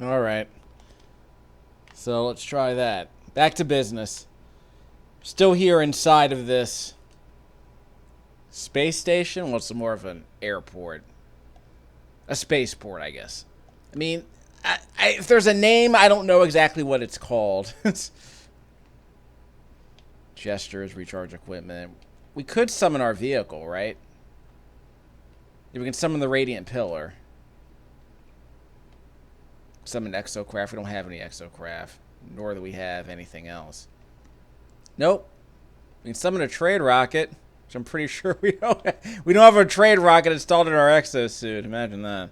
All right. So let's try that. Back to business. Still here inside of this space station. What's more of an airport? A spaceport, I guess. I mean, if there's a name, I don't know exactly what it's called. Gestures, recharge equipment. We could summon our vehicle, right? We can summon the radiant pillar. Summon exocraft. We don't have any exocraft, nor do we have anything else. Nope. We can summon a trade rocket, which I'm pretty sure we don't. We don't have a trade rocket installed in our exosuit. Imagine that.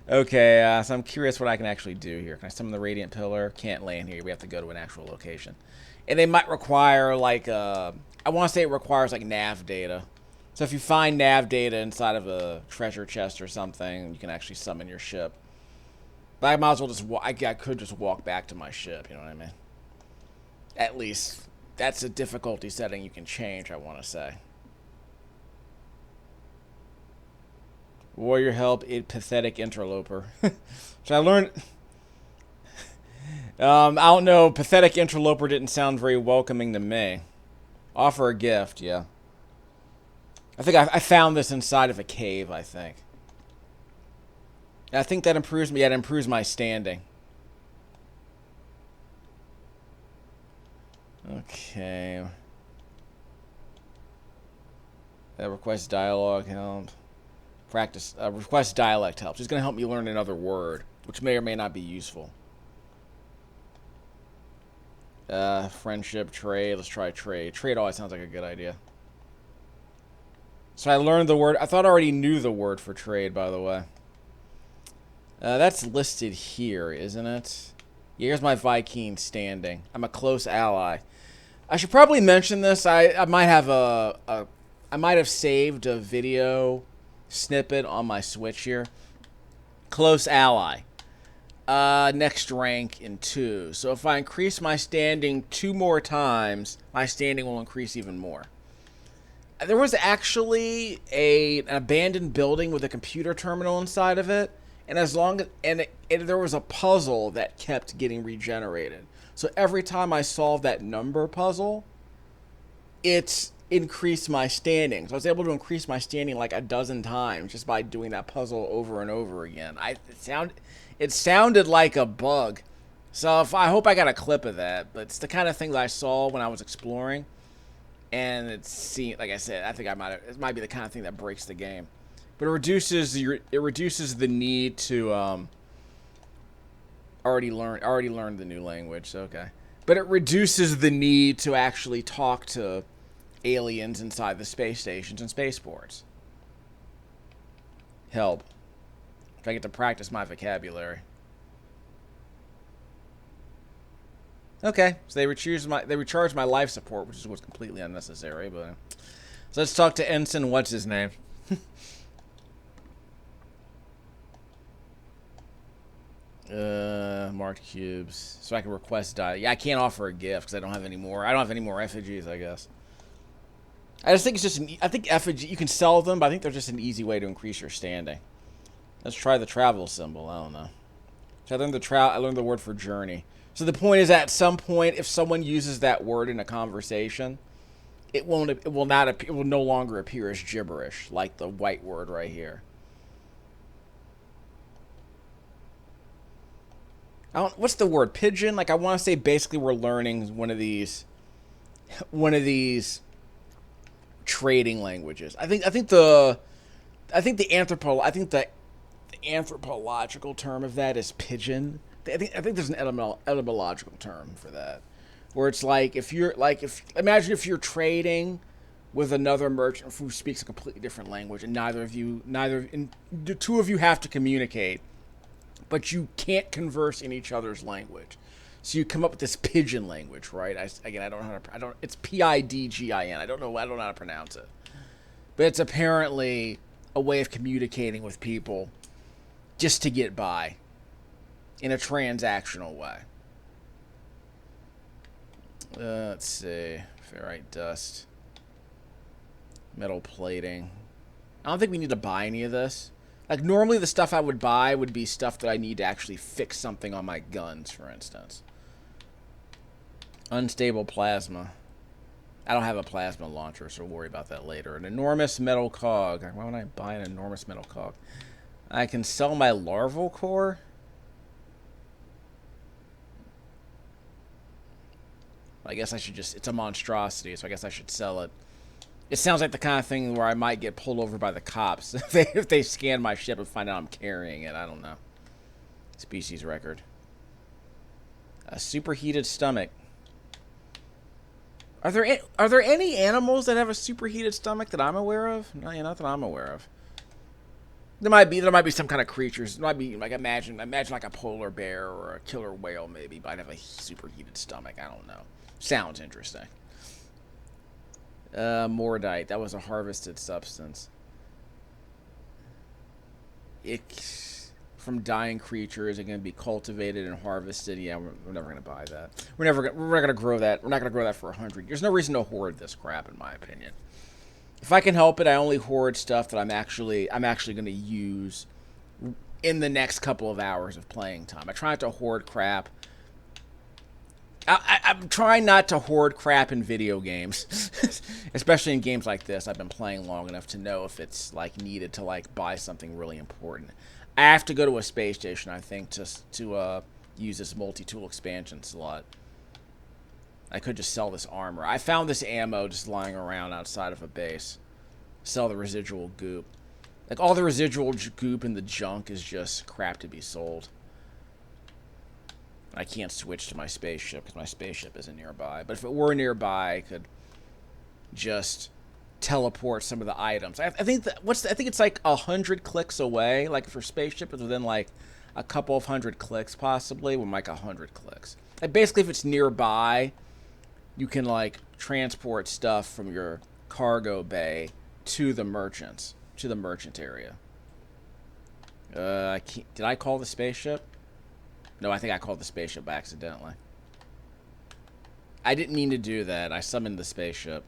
Okay, so I'm curious what I can actually do here. Can I summon the radiant pillar? Can't land here. We have to go to an actual location, and they might require like I want to say it requires like nav data. So if you find nav data inside of a treasure chest or something, you can actually summon your ship. But I might as well just I could just walk back to my ship. You know what I mean? At least that's a difficulty setting you can change. I want to say. Warrior help, pathetic interloper. Should I learn? I don't know. Pathetic interloper didn't sound very welcoming to me. Offer a gift, yeah. I think I found this inside of a cave, I think. I think that improves me. Yeah, it improves my standing. Okay. That request dialogue help. Practice. Request dialect help. It's going to help me learn another word, which may or may not be useful. Friendship, trade. Let's try trade. Trade always sounds like a good idea. So I learned the word. I thought I already knew the word for trade, by the way. That's listed here, isn't it? Yeah, here's my Viking standing. I'm a close ally. I should probably mention this. I might have I might have saved a video snippet on my Switch here. Close ally. Next rank in 2. So if I increase my standing 2 more times, my standing will increase even more. There was actually an abandoned building with a computer terminal inside of it, and there was a puzzle that kept getting regenerated. So every time I solved that number puzzle, it increased my standing. So I was able to increase my standing like a dozen times just by doing that puzzle over and over again. It sounded like a bug. So I hope I got a clip of that. But it's the kind of thing that I saw when I was exploring. And like I said, I think it might be the kind of thing that breaks the game. But it reduces the need to already learned the new language. So okay. But it reduces the need to actually talk to aliens inside the space stations and spaceports. Help. If I get to practice my vocabulary. Okay, so they recharge my life support, which was completely unnecessary. But so let's talk to Ensign. What's his name? Marked cubes. So I can request Yeah, I can't offer a gift because I don't have any more. I don't have any more effigies, I guess. I just think it's just I think effigy you can sell them, but I think they're just an easy way to increase your standing. Let's try the travel symbol. I don't know. So I learned the word for journey. So the point is that at some point, if someone uses that word in a conversation, it will no longer appear as gibberish, like the white word right here. What's the word? Pigeon? Like I want to say basically we're learning one of these trading languages. I think the anthropological term of that is pigeon. I think there's an etymological term for that, where it's like imagine if you're trading with another merchant who speaks a completely different language, and the two of you have to communicate, but you can't converse in each other's language. So you come up with this pigeon language, right? I don't know how to. It's Pidgin. I don't know how to pronounce it, but it's apparently a way of communicating with people just to get by in a transactional way. Let's see. Ferrite dust. Metal plating. I don't think we need to buy any of this. Like, normally the stuff I would buy would be stuff that I need to actually fix something on my guns, for instance. Unstable plasma. I don't have a plasma launcher, so we'll worry about that later. An enormous metal cog. Why would I buy an enormous metal cog? I can sell my larval core. I guess I should just... It's a monstrosity, so I guess I should sell it. It sounds like the kind of thing where I might get pulled over by the cops if they scan my ship and find out I'm carrying it. I don't know. Species record. A superheated stomach. Are there any animals that have a superheated stomach that I'm aware of? No, yeah, not that I'm aware of. There might be some kind of creatures. It might be like imagine like a polar bear or a killer whale maybe might have a superheated stomach. I don't know. Sounds interesting. Mordite. That was a harvested substance. From dying creatures are going to be cultivated and harvested. Yeah, we're never going to buy that. We're not going to grow that. We're not going to grow that for 100 years. There's no reason to hoard this crap, in my opinion. If I can help it, I only hoard stuff that I'm actually going to use in the next couple of hours of playing time. I try not to hoard crap. I'm trying not to hoard crap in video games, especially in games like this. I've been playing long enough to know if it's like needed to like buy something really important. I have to go to a space station, I think, to use this multi-tool expansion slot. I could just sell this armor. I found this ammo just lying around outside of a base. Sell the residual goop. Like, all the residual goop and the junk is just crap to be sold. I can't switch to my spaceship because my spaceship isn't nearby. But if it were nearby, I could just teleport some of the items. I think it's like 100 clicks away. Like, for spaceship, it's within like a couple of hundred clicks, possibly, with like 100 clicks. Like, basically, if it's nearby, you can like transport stuff from your cargo bay to the merchant area. Did I call the spaceship? No, I think I called the spaceship accidentally. I didn't mean to do that. I summoned the spaceship.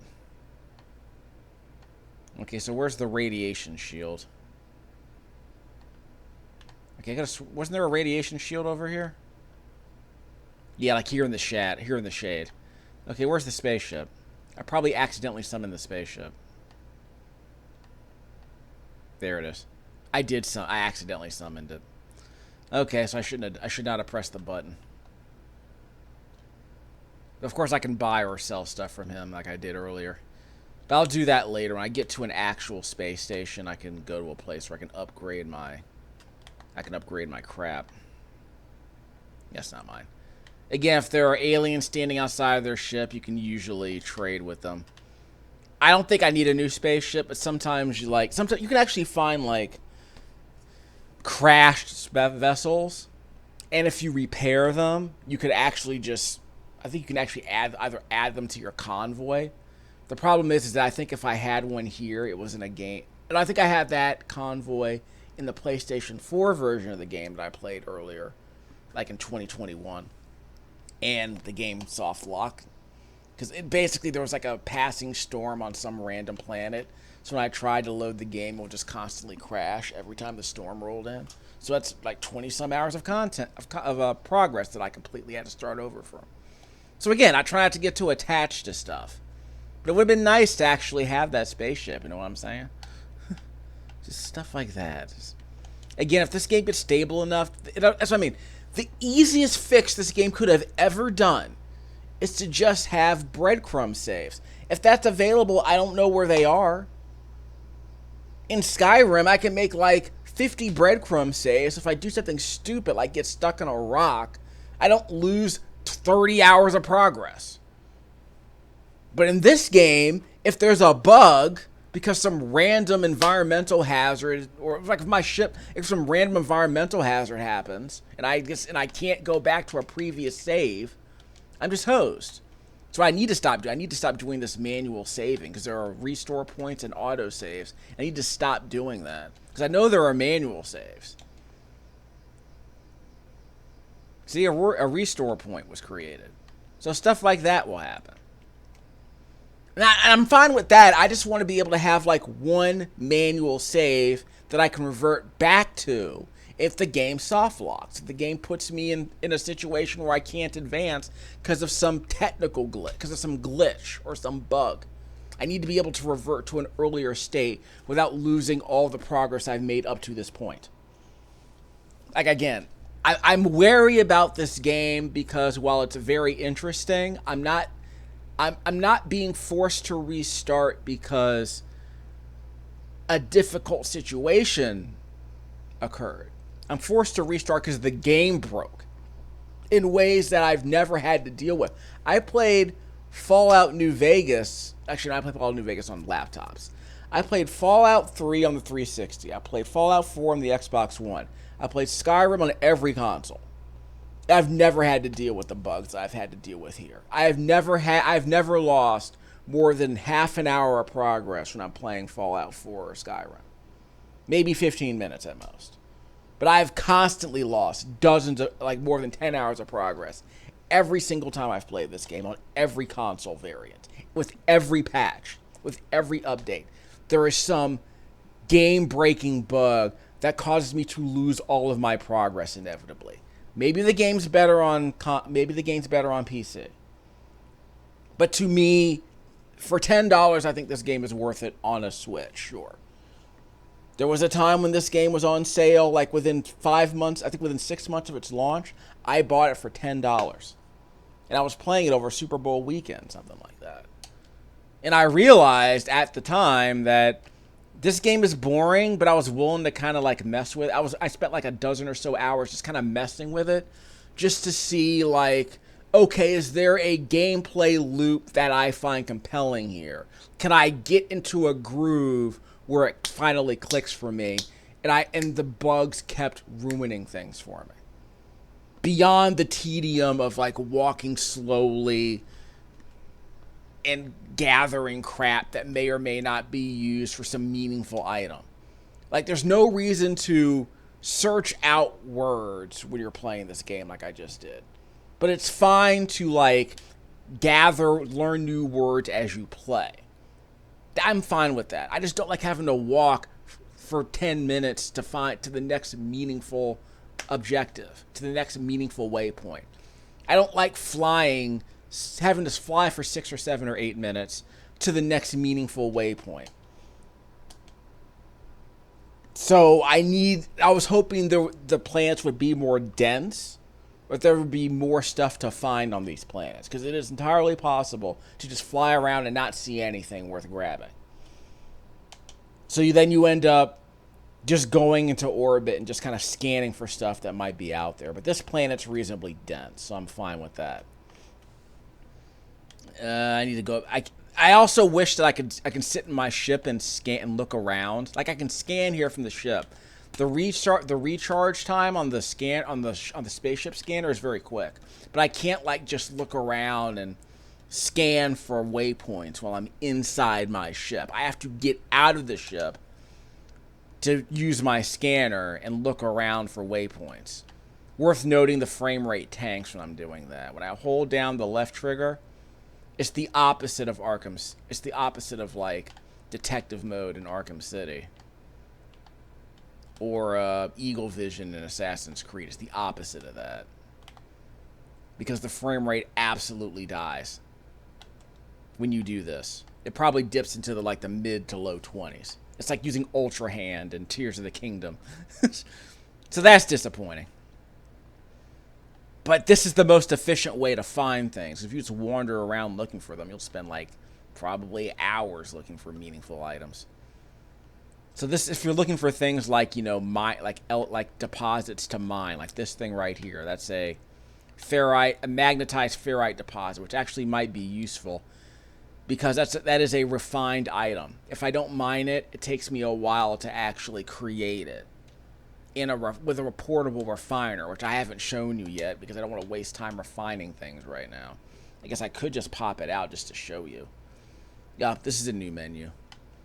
Okay, so where's the radiation shield? Okay, wasn't there a radiation shield over here? Yeah, like here in the shade. Okay, where's the spaceship? I probably accidentally summoned the spaceship. There it is. I accidentally summoned it. Okay, so I should not have pressed the button. Of course, I can buy or sell stuff from him like I did earlier. But I'll do that later. When I get to an actual space station, I can go to a place where I can upgrade my crap. That's not mine. Again, if there are aliens standing outside of their ship, you can usually trade with them. I don't think I need a new spaceship, but sometimes you can actually find like crashed vessels, and if you repair them, you could actually either add them to your convoy. The problem is that I think if I had one here, it was in a game, and I think I had that convoy in the PlayStation 4 version of the game that I played earlier, like in 2021, and the game soft locked because basically there was like a passing storm on some random planet. So when I tried to load the game, it would just constantly crash every time the storm rolled in. So that's like 20-some hours of content, of progress that I completely had to start over from. So again, I try not to get too attached to stuff. But it would have been nice to actually have that spaceship, you know what I'm saying? Just stuff like that. Again, if this game gets stable enough, that's what I mean. The easiest fix this game could have ever done is to just have breadcrumb saves. If that's available, I don't know where they are. In Skyrim, I can make like 50 breadcrumb saves. If I do something stupid like get stuck on a rock, I don't lose 30 hours of progress. But in this game, if there's a bug because some random environmental hazard, or like if some random environmental hazard happens, and I can't go back to a previous save, I'm just hosed. So I need to stop doing this manual saving because there are restore points and auto saves. I need to stop doing that because I know there are manual saves. See, a restore point was created. So stuff like that will happen. And I'm fine with that. I just want to be able to have like one manual save that I can revert back to if the game soft locks, if the game puts me in a situation where I can't advance because of some technical glitch, because of some glitch or some bug. I need to be able to revert to an earlier state without losing all the progress I've made up to this point. Like, again, I'm wary about this game because while it's very interesting, I'm not being forced to restart because a difficult situation occurred. I'm forced to restart because the game broke in ways that I've never had to deal with. I played Fallout New Vegas. Actually, no, I played Fallout New Vegas on laptops. I played Fallout 3 on the 360. I played Fallout 4 on the Xbox One. I played Skyrim on every console. I've never had to deal with the bugs I've had to deal with here. I've never lost more than half an hour of progress when I'm playing Fallout 4 or Skyrim. Maybe 15 minutes at most. But I've constantly lost dozens of, like more than 10 hours of progress every single time I've played this game on every console variant. With every patch, with every update, there is some game-breaking bug that causes me to lose all of my progress inevitably. Maybe the game's better on PC. But to me, for $10, I think this game is worth it on a Switch, sure. There was a time when this game was on sale, like within 5 months, I think within 6 months of its launch, I bought it for $10. And I was playing it over Super Bowl weekend, something like that. And I realized at the time that this game is boring, but I was willing to kind of like mess with it. I spent like a dozen or so hours just kind of messing with it just to see like, okay, is there a gameplay loop that I find compelling here? Can I get into a groove where it finally clicks for me? And the bugs kept ruining things for me. Beyond the tedium of like walking slowly and gathering crap that may or may not be used for some meaningful item. Like, there's no reason to search out words when you're playing this game like I just did. But it's fine to, like, learn new words as you play. I'm fine with that. I just don't like having to walk for 10 minutes to find to the next meaningful objective, to the next meaningful waypoint. I don't like having to fly for 6 or 7 or 8 minutes to the next meaningful waypoint. So I was hoping the planets would be more dense, but there would be more stuff to find on these planets, because it is entirely possible to just fly around and not see anything worth grabbing. So you end up just going into orbit and just kind of scanning for stuff that might be out there. But this planet's reasonably dense, so I'm fine with that. I need to go. I also wish that I can sit in my ship and scan and look around. Like, I can scan here from the ship. The recharge time on the spaceship scanner is very quick, but I can't like just look around and scan for waypoints while I'm inside my ship. I have to get out of the ship to use my scanner and look around for waypoints. Worth noting, the frame rate tanks when I'm doing that. When I hold down the left trigger, it's the opposite of It's the opposite of like detective mode in Arkham City or Eagle Vision in Assassin's Creed. It's the opposite of that, because the frame rate absolutely dies when you do this. It probably dips into the mid to low 20s. It's like using Ultra Hand and Tears of the Kingdom. So that's disappointing. But this is the most efficient way to find things. If you just wander around looking for them, you'll spend probably hours looking for meaningful items. So this, if you're looking for things like, like deposits to mine, like this thing right here, that's a magnetized ferrite deposit, which actually might be useful because that is a refined item. If I don't mine it, it takes me a while to actually create it with a portable refiner, which I haven't shown you yet because I don't want to waste time refining things right now. I guess I could just pop it out just to show you. Yeah, this is a new menu.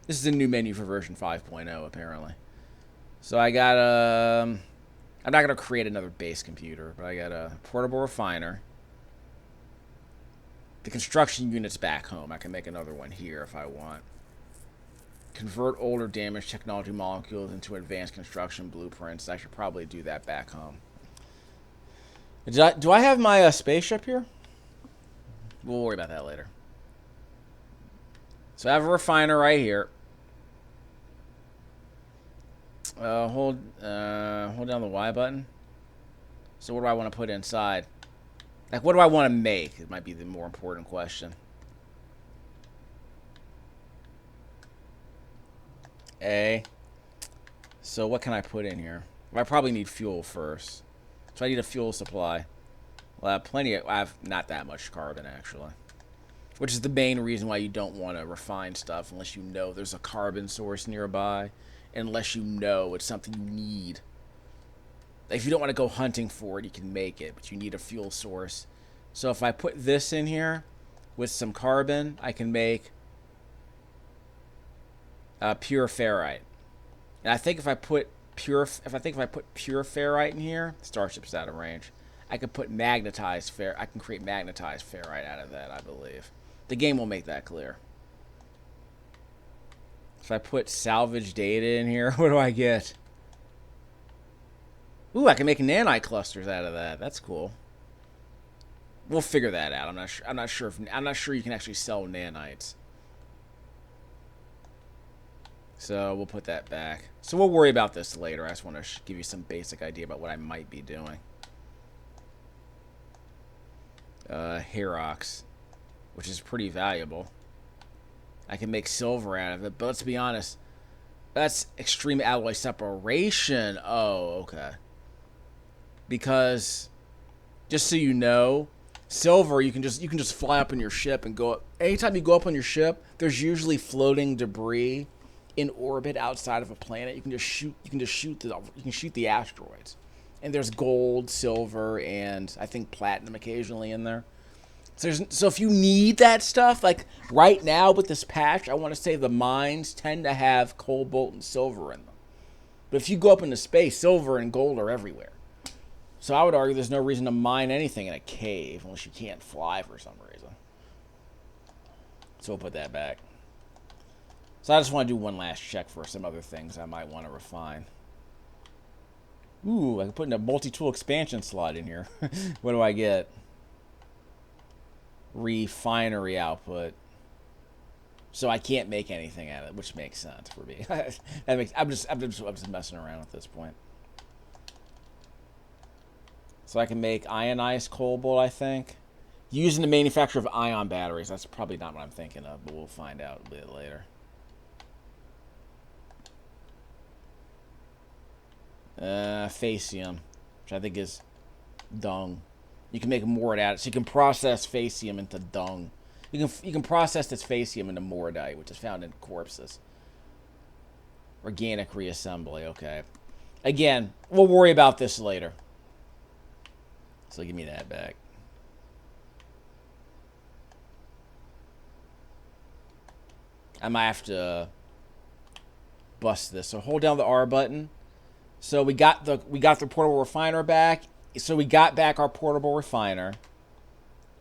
This is a new menu for version 5.0, apparently. So I got I'm not going to create another base computer, but I got a portable refiner, the construction units back home. I can make another one here if I want. Convert older damaged technology molecules into advanced construction blueprints. I should probably do that back home. Do I have my spaceship here? We'll worry about that later. So I have a refiner right here. Hold down the Y button. So what do I want to put inside? Like, what do I want to make? It might be the more important question. A. So what can I put in here? Well, I probably need fuel first. So I need a fuel supply. Well, I have I have not that much carbon, actually. Which is the main reason why you don't want to refine stuff unless you know there's a carbon source nearby. Unless you know it's something you need. If you don't want to go hunting for it, you can make it, but you need a fuel source. So if I put this in here with some carbon, I can make pure ferrite. And I think if I put pure ferrite in here, Starship's out of range. I could put magnetized I can create magnetized ferrite out of that, I believe. The game will make that clear. If I put salvage data in here, what do I get? Ooh, I can make nanite clusters out of that. That's cool. We'll figure that out. I'm not sure you can actually sell nanites. So we'll put that back. So we'll worry about this later. I just want to give you some basic idea about what I might be doing. Herox, which is pretty valuable. I can make silver out of it, but let's be honest. That's extreme alloy separation. Oh, okay. Because, just so you know, silver you can just fly up in your ship and go up. Anytime you go up on your ship, there's usually floating debris in orbit outside of a planet. You can shoot the asteroids. And there's gold, silver, and I think platinum occasionally in there. So if you need that stuff, like right now with this patch, I want to say the mines tend to have cobalt and silver in them. But if you go up into space, silver and gold are everywhere. So I would argue there's no reason to mine anything in a cave unless you can't fly for some reason. So we'll put that back. So I just want to do one last check for some other things I might want to refine. Ooh, I can put in a multi-tool expansion slot in here. What do I get? Refinery output. So I can't make anything out of it, which makes sense for me. I'm just messing around at this point. So I can make ionized cobalt, I think. Using the manufacture of ion batteries. That's probably not what I'm thinking of, but we'll find out a bit later. Facium, which I think is dung. You can make more out of it. So you can process facium into dung. You can process this facium into moradite, which is found in corpses. Organic reassembly, okay. Again, we'll worry about this later. So give me that back. I might have to bust this. So hold down the R button. So we got the portable refiner back. So we got back our portable refiner,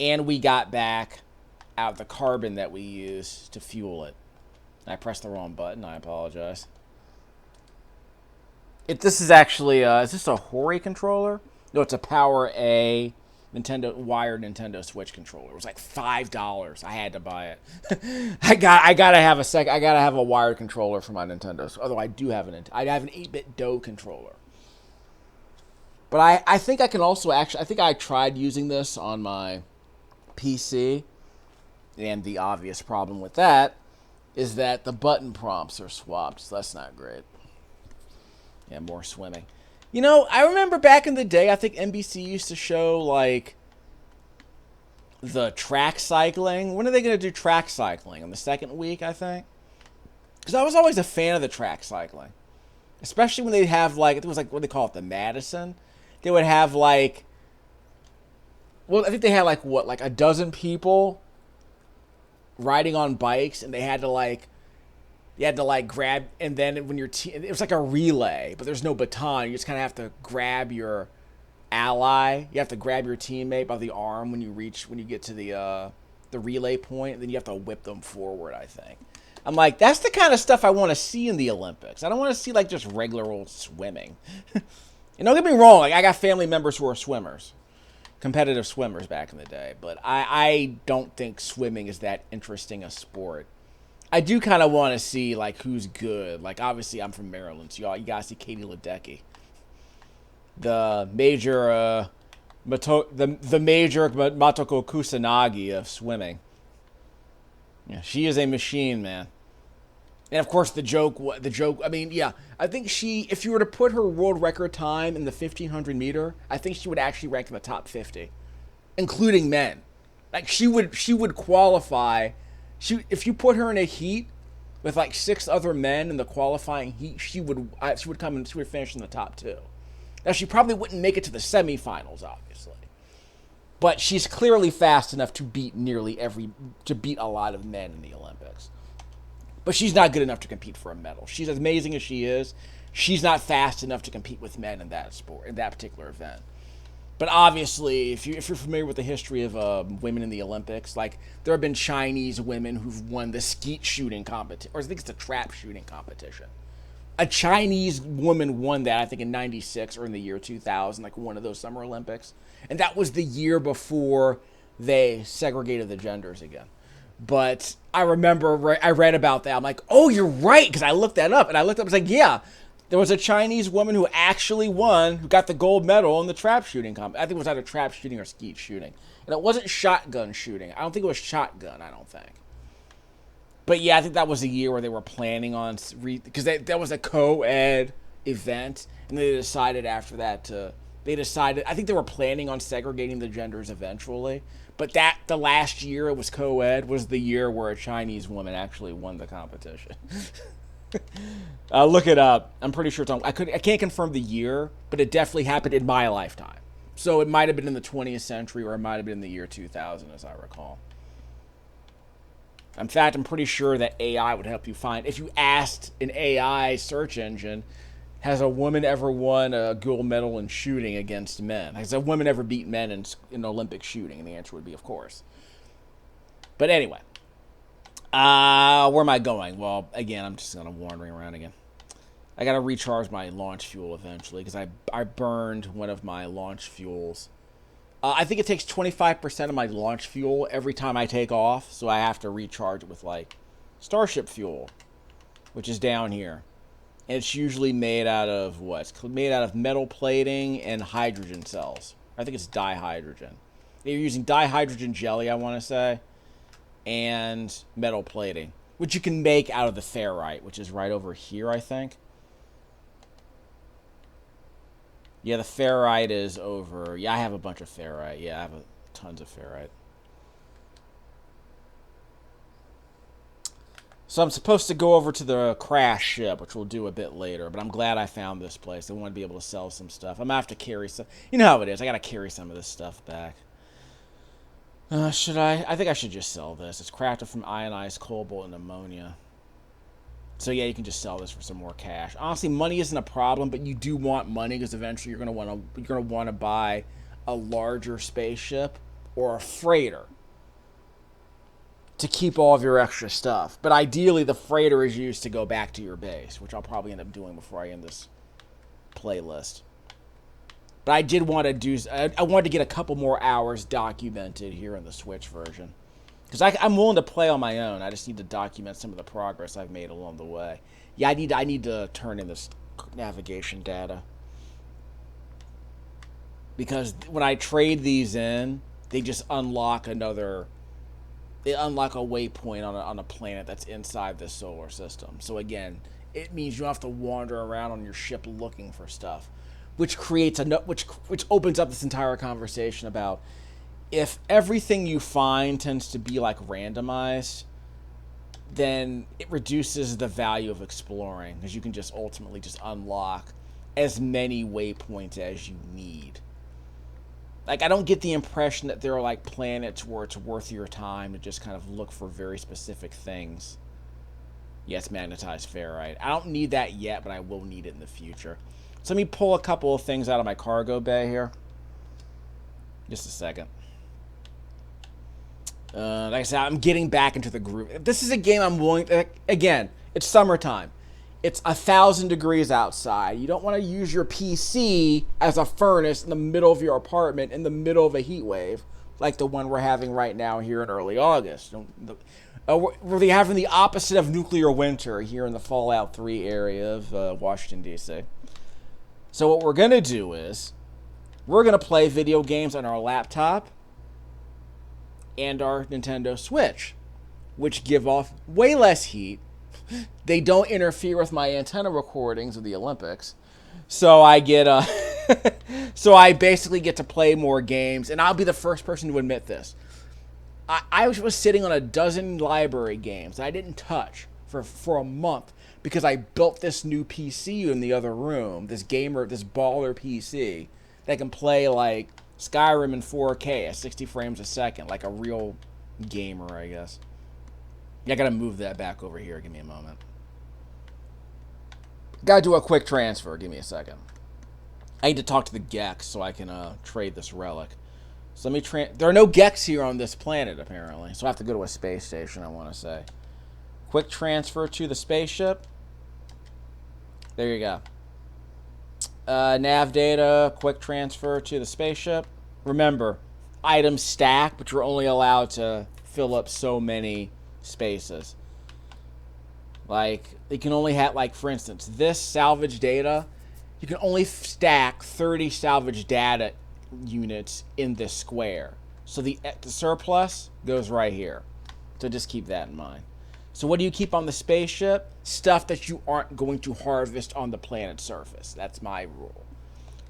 and we got back out the carbon that we used to fuel it. I pressed the wrong button. I apologize. This is actually is this a Hori controller? No, it's a Power A wired Nintendo Switch controller. It was like $5. I had to buy it. I gotta have a wired controller for my Nintendo. So, although I do have an 8-bit DOE controller. But I think I can also I think I tried using this on my PC, and the obvious problem with that is that the button prompts are swapped, so that's not great. Yeah, more swimming. You know, I remember back in the day, I think NBC used to show, like, the track cycling. When are they going to do track cycling? On the second week, I think? Because I was always a fan of the track cycling. Especially when they have, like, it was like, what do they call it, the Madison? They would have, like, well, I think they had, like, what, like a dozen people riding on bikes, and they had to, like, you had to, like, grab, and then when it was like a relay, but there's no baton. You just kind of have to grab your ally. You have to grab your teammate by the arm when you get to the the relay point, then you have to whip them forward, I think. I'm like, that's the kind of stuff I want to see in the Olympics. I don't want to see, like, just regular old swimming. And don't get me wrong, like, I got family members who are swimmers, competitive swimmers back in the day, but I don't think swimming is that interesting a sport. I do kind of want to see, like, who's good. Like, obviously, I'm from Maryland, so you gotta see Katie Ledecky, the major, the major Matoko Kusanagi of swimming. Yeah, she is a machine, man. And of course, the joke. I mean, yeah, I think if you were to put her world record time in the 1500 meter, I think she would actually rank in the top 50, including men. Like she would qualify. If you put her in a heat with like 6 other men in the qualifying heat, she would finish in the top 2. Now she probably wouldn't make it to the semifinals, obviously, but she's clearly fast enough to beat a lot of men in the Olympics. But she's not good enough to compete for a medal. She's as amazing as she is. She's not fast enough to compete with men in that sport, in that particular event. But obviously, if you're familiar with the history of women in the Olympics, like there have been Chinese women who've won the skeet shooting competition, or I think it's the trap shooting competition. A Chinese woman won that, I think, in '96 or in the year 2000, like one of those Summer Olympics. And that was the year before they segregated the genders again. But I remember I read about that. I'm like, oh, you're right, because I looked that up. And I looked up, I was like, yeah, there was a Chinese woman who actually won, who got the gold medal in the trap shooting competition. I think it was either trap shooting or skeet shooting. And it wasn't shotgun shooting. I don't think it was shotgun, I don't think. But yeah, I think that was the year where they were planning on, because that was a co-ed event, and they decided after that I think they were planning on segregating the genders eventually, but the last year it was co-ed was the year where a Chinese woman actually won the competition. Look it up. I'm pretty sure it's on. I can't confirm the year, but it definitely happened in my lifetime. So it might have been in the 20th century, or it might have been in the year 2000, as I recall. In fact, I'm pretty sure that AI would help you find. If you asked an AI search engine, has a woman ever won a gold medal in shooting against men? Has a woman ever beat men in Olympic shooting? And the answer would be, of course. But anyway, where am I going? Well, again, I'm just kind of wandering around again. I got to recharge my launch fuel eventually because I burned one of my launch fuels. I think it takes 25% of my launch fuel every time I take off, so I have to recharge it with, like, Starship fuel, which is down here. And it's usually made out of what? It's made out of metal plating and hydrogen cells. I think it's dihydrogen. They're using dihydrogen jelly, I want to say, and metal plating, which you can make out of the ferrite, which is right over here, I think. Yeah, the ferrite is over. Yeah, I have a bunch of ferrite. Yeah, I have tons of ferrite. So I'm supposed to go over to the crash ship, which we'll do a bit later. But I'm glad I found this place. I want to be able to sell some stuff. I'm going to have to carry some. You know how it is. I got to carry some of this stuff back. Should I? I think I should just sell this. It's crafted from ionized cobalt and ammonia. So yeah, you can just sell this for some more cash. Honestly, money isn't a problem, but you do want money because eventually you're gonna want to buy a larger spaceship or a freighter to keep all of your extra stuff. But ideally, the freighter is used to go back to your base, which I'll probably end up doing before I end this playlist. But I did want to do. I wanted to get a couple more hours documented here in the Switch version. Because I'm willing to play on my own. I just need to document some of the progress I've made along the way. Yeah, I need to turn in this navigation data. Because when I trade these in, they just unlock They unlock a waypoint on a planet that's inside this solar system. So again, it means you don't have to wander around on your ship looking for stuff. Which creates which opens up this entire conversation about if everything you find tends to be like randomized, then it reduces the value of exploring because you can just ultimately just unlock as many waypoints as you need. Like, I don't get the impression that there are like planets where it's worth your time to just kind of look for very specific things. Yes, magnetized ferrite. I don't need that yet, but I will need it in the future. So let me pull a couple of things out of my cargo bay here. Just a second. Like I said, I'm getting back into the groove. This is a game I'm willing to, again, it's summertime. It's 1,000 degrees outside. You don't want to use your PC as a furnace in the middle of your apartment in the middle of a heat wave like the one we're having right now here in early August. We're having the opposite of nuclear winter here in the Fallout 3 area of Washington, D.C. So what we're going to do is we're going to play video games on our laptop and our Nintendo Switch, which give off way less heat. They don't interfere with my antenna recordings of the Olympics. So I get so I basically get to play more games, and I'll be the first person to admit this. I was sitting on a dozen library games that I didn't touch for a month because I built this new PC in the other room, this baller PC that can play like Skyrim in 4K at 60 frames a second, like a real gamer, I guess. Yeah, I gotta move that back over here. Give me a moment. Gotta do a quick transfer. Give me a second. I need to talk to the Gex so I can trade this relic. So let me there are no Gex here on this planet, apparently. So I have to go to a space station, I want to say. Quick transfer to the spaceship. There you go. Nav data, quick transfer to the spaceship. Remember, items stack, but you're only allowed to fill up so many spaces. Like, you can only have, like, for instance, this salvage data, you can only stack 30 salvage data units in this square. So the surplus goes right here. So just keep that in mind. So what do you keep on the spaceship? Stuff that you aren't going to harvest on the planet's surface. That's my rule.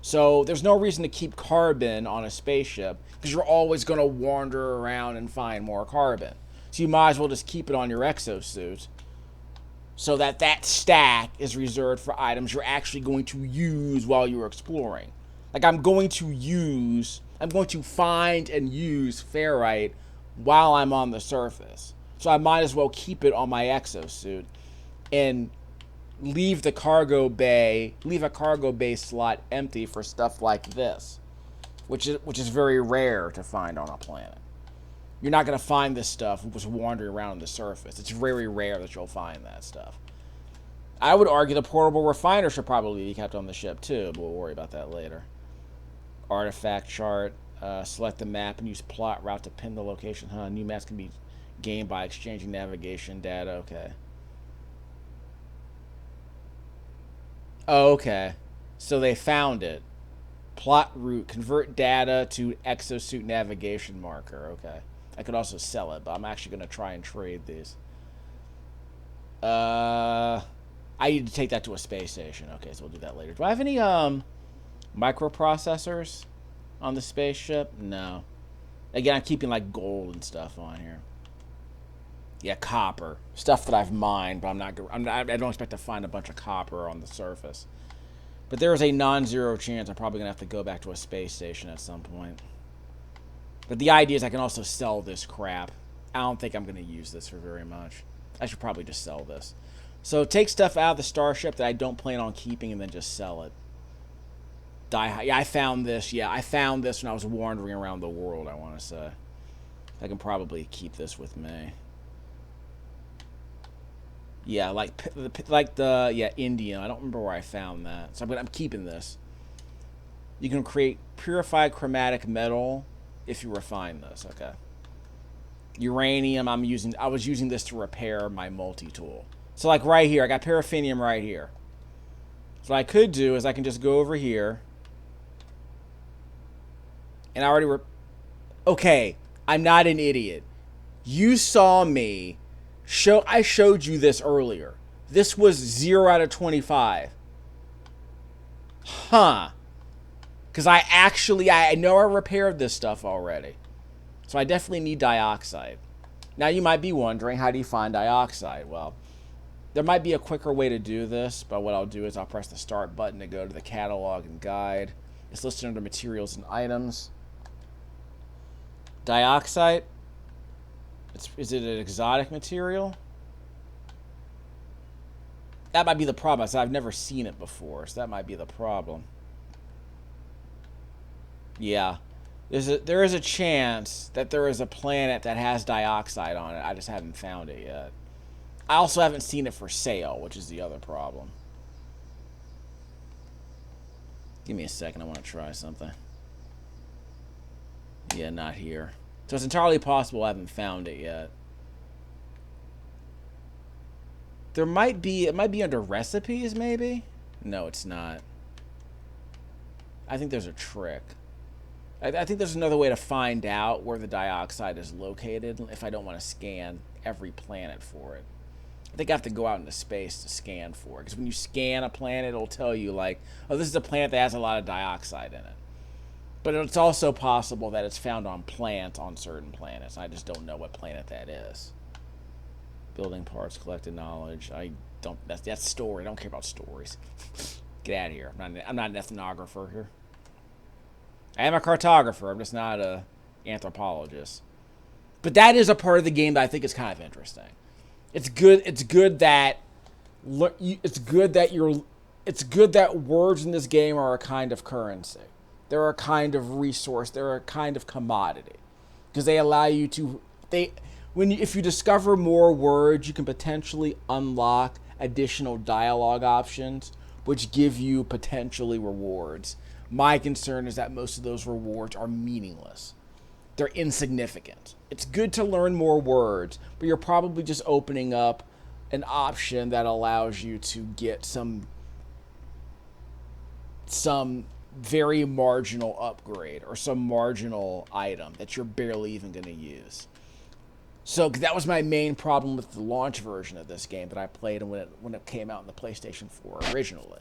So there's no reason to keep carbon on a spaceship because you're always going to wander around and find more carbon. So you might as well just keep it on your exosuit so that stack is reserved for items you're actually going to use while you're exploring. Like I'm going to find and use ferrite while I'm on the surface. So I might as well keep it on my exosuit and leave a cargo bay slot empty for stuff like this, which is very rare to find on a planet. You're not going to find this stuff just wandering around on the surface. It's very rare that you'll find that stuff. I would argue the portable refiner should probably be kept on the ship too, but we'll worry about that later. Artifact chart. Select the map and use plot route to pin the location. New maps can be gained by exchanging navigation data. Okay. Oh, okay. So they found it. Plot route. Convert data to exosuit navigation marker. Okay. I could also sell it, but I'm actually going to try and trade these. I need to take that to a space station. Okay, so we'll do that later. Do I have any microprocessors on the spaceship? No. Again, I'm keeping like gold and stuff on here. Yeah, copper. Stuff that I've mined, but I don't expect to find a bunch of copper on the surface. But there is a non-zero chance I'm probably going to have to go back to a space station at some point. But the idea is I can also sell this crap. I don't think I'm going to use this for very much. I should probably just sell this. So take stuff out of the starship that I don't plan on keeping and then just sell it. Yeah, I found this. Yeah, I found this when I was wandering around the world, I want to say. I can probably keep this with me. Yeah, Indian. I don't remember where I found that. So I'm keeping this. You can create purified chromatic metal if you refine this. Okay. Uranium, I was using this to repair my multi-tool. So like right here, I got paraffinium right here. So what I could do is I can just go over here. And I already okay, I'm not an idiot. You saw me I showed you this earlier. This was 0 out of 25. Huh. Because I know I repaired this stuff already. So I definitely need dioxide. Now you might be wondering, how do you find dioxide? Well, there might be a quicker way to do this, but what I'll do is I'll press the start button to go to the catalog and guide. It's listed under materials and items. Dioxide. Is it an exotic material? That might be the problem. I've never seen it before, so that might be the problem. Yeah. There is a chance that there is a planet that has dioxide on it. I just haven't found it yet. I also haven't seen it for sale, which is the other problem. Give me a second. I want to try something. Yeah, not here. So it's entirely possible I haven't found it yet. It might be under recipes, maybe? No, it's not. I think there's a trick. I think there's another way to find out where the dioxide is located if I don't want to scan every planet for it. I think I have to go out into space to scan for it. Because when you scan a planet, it'll tell you, like, oh, this is a planet that has a lot of dioxide in it. But it's also possible that it's found on plants on certain planets. I just don't know what planet that is. Building parts, collected knowledge. That's story. I don't care about stories. Get out of here. I'm not an ethnographer here. I am a cartographer. I'm just not a anthropologist. But that is a part of the game that I think is kind of interesting. It's good that words in this game are a kind of currency. They're a kind of resource. They're a kind of commodity, because they allow you to if you discover more words, you can potentially unlock additional dialogue options, which give you potentially rewards. My concern is that most of those rewards are meaningless. They're insignificant. It's good to learn more words, but you're probably just opening up an option that allows you to get some very marginal upgrade or some marginal item that you're barely even going to use. So that was my main problem with the launch version of this game that I played when it came out on the PlayStation 4 originally.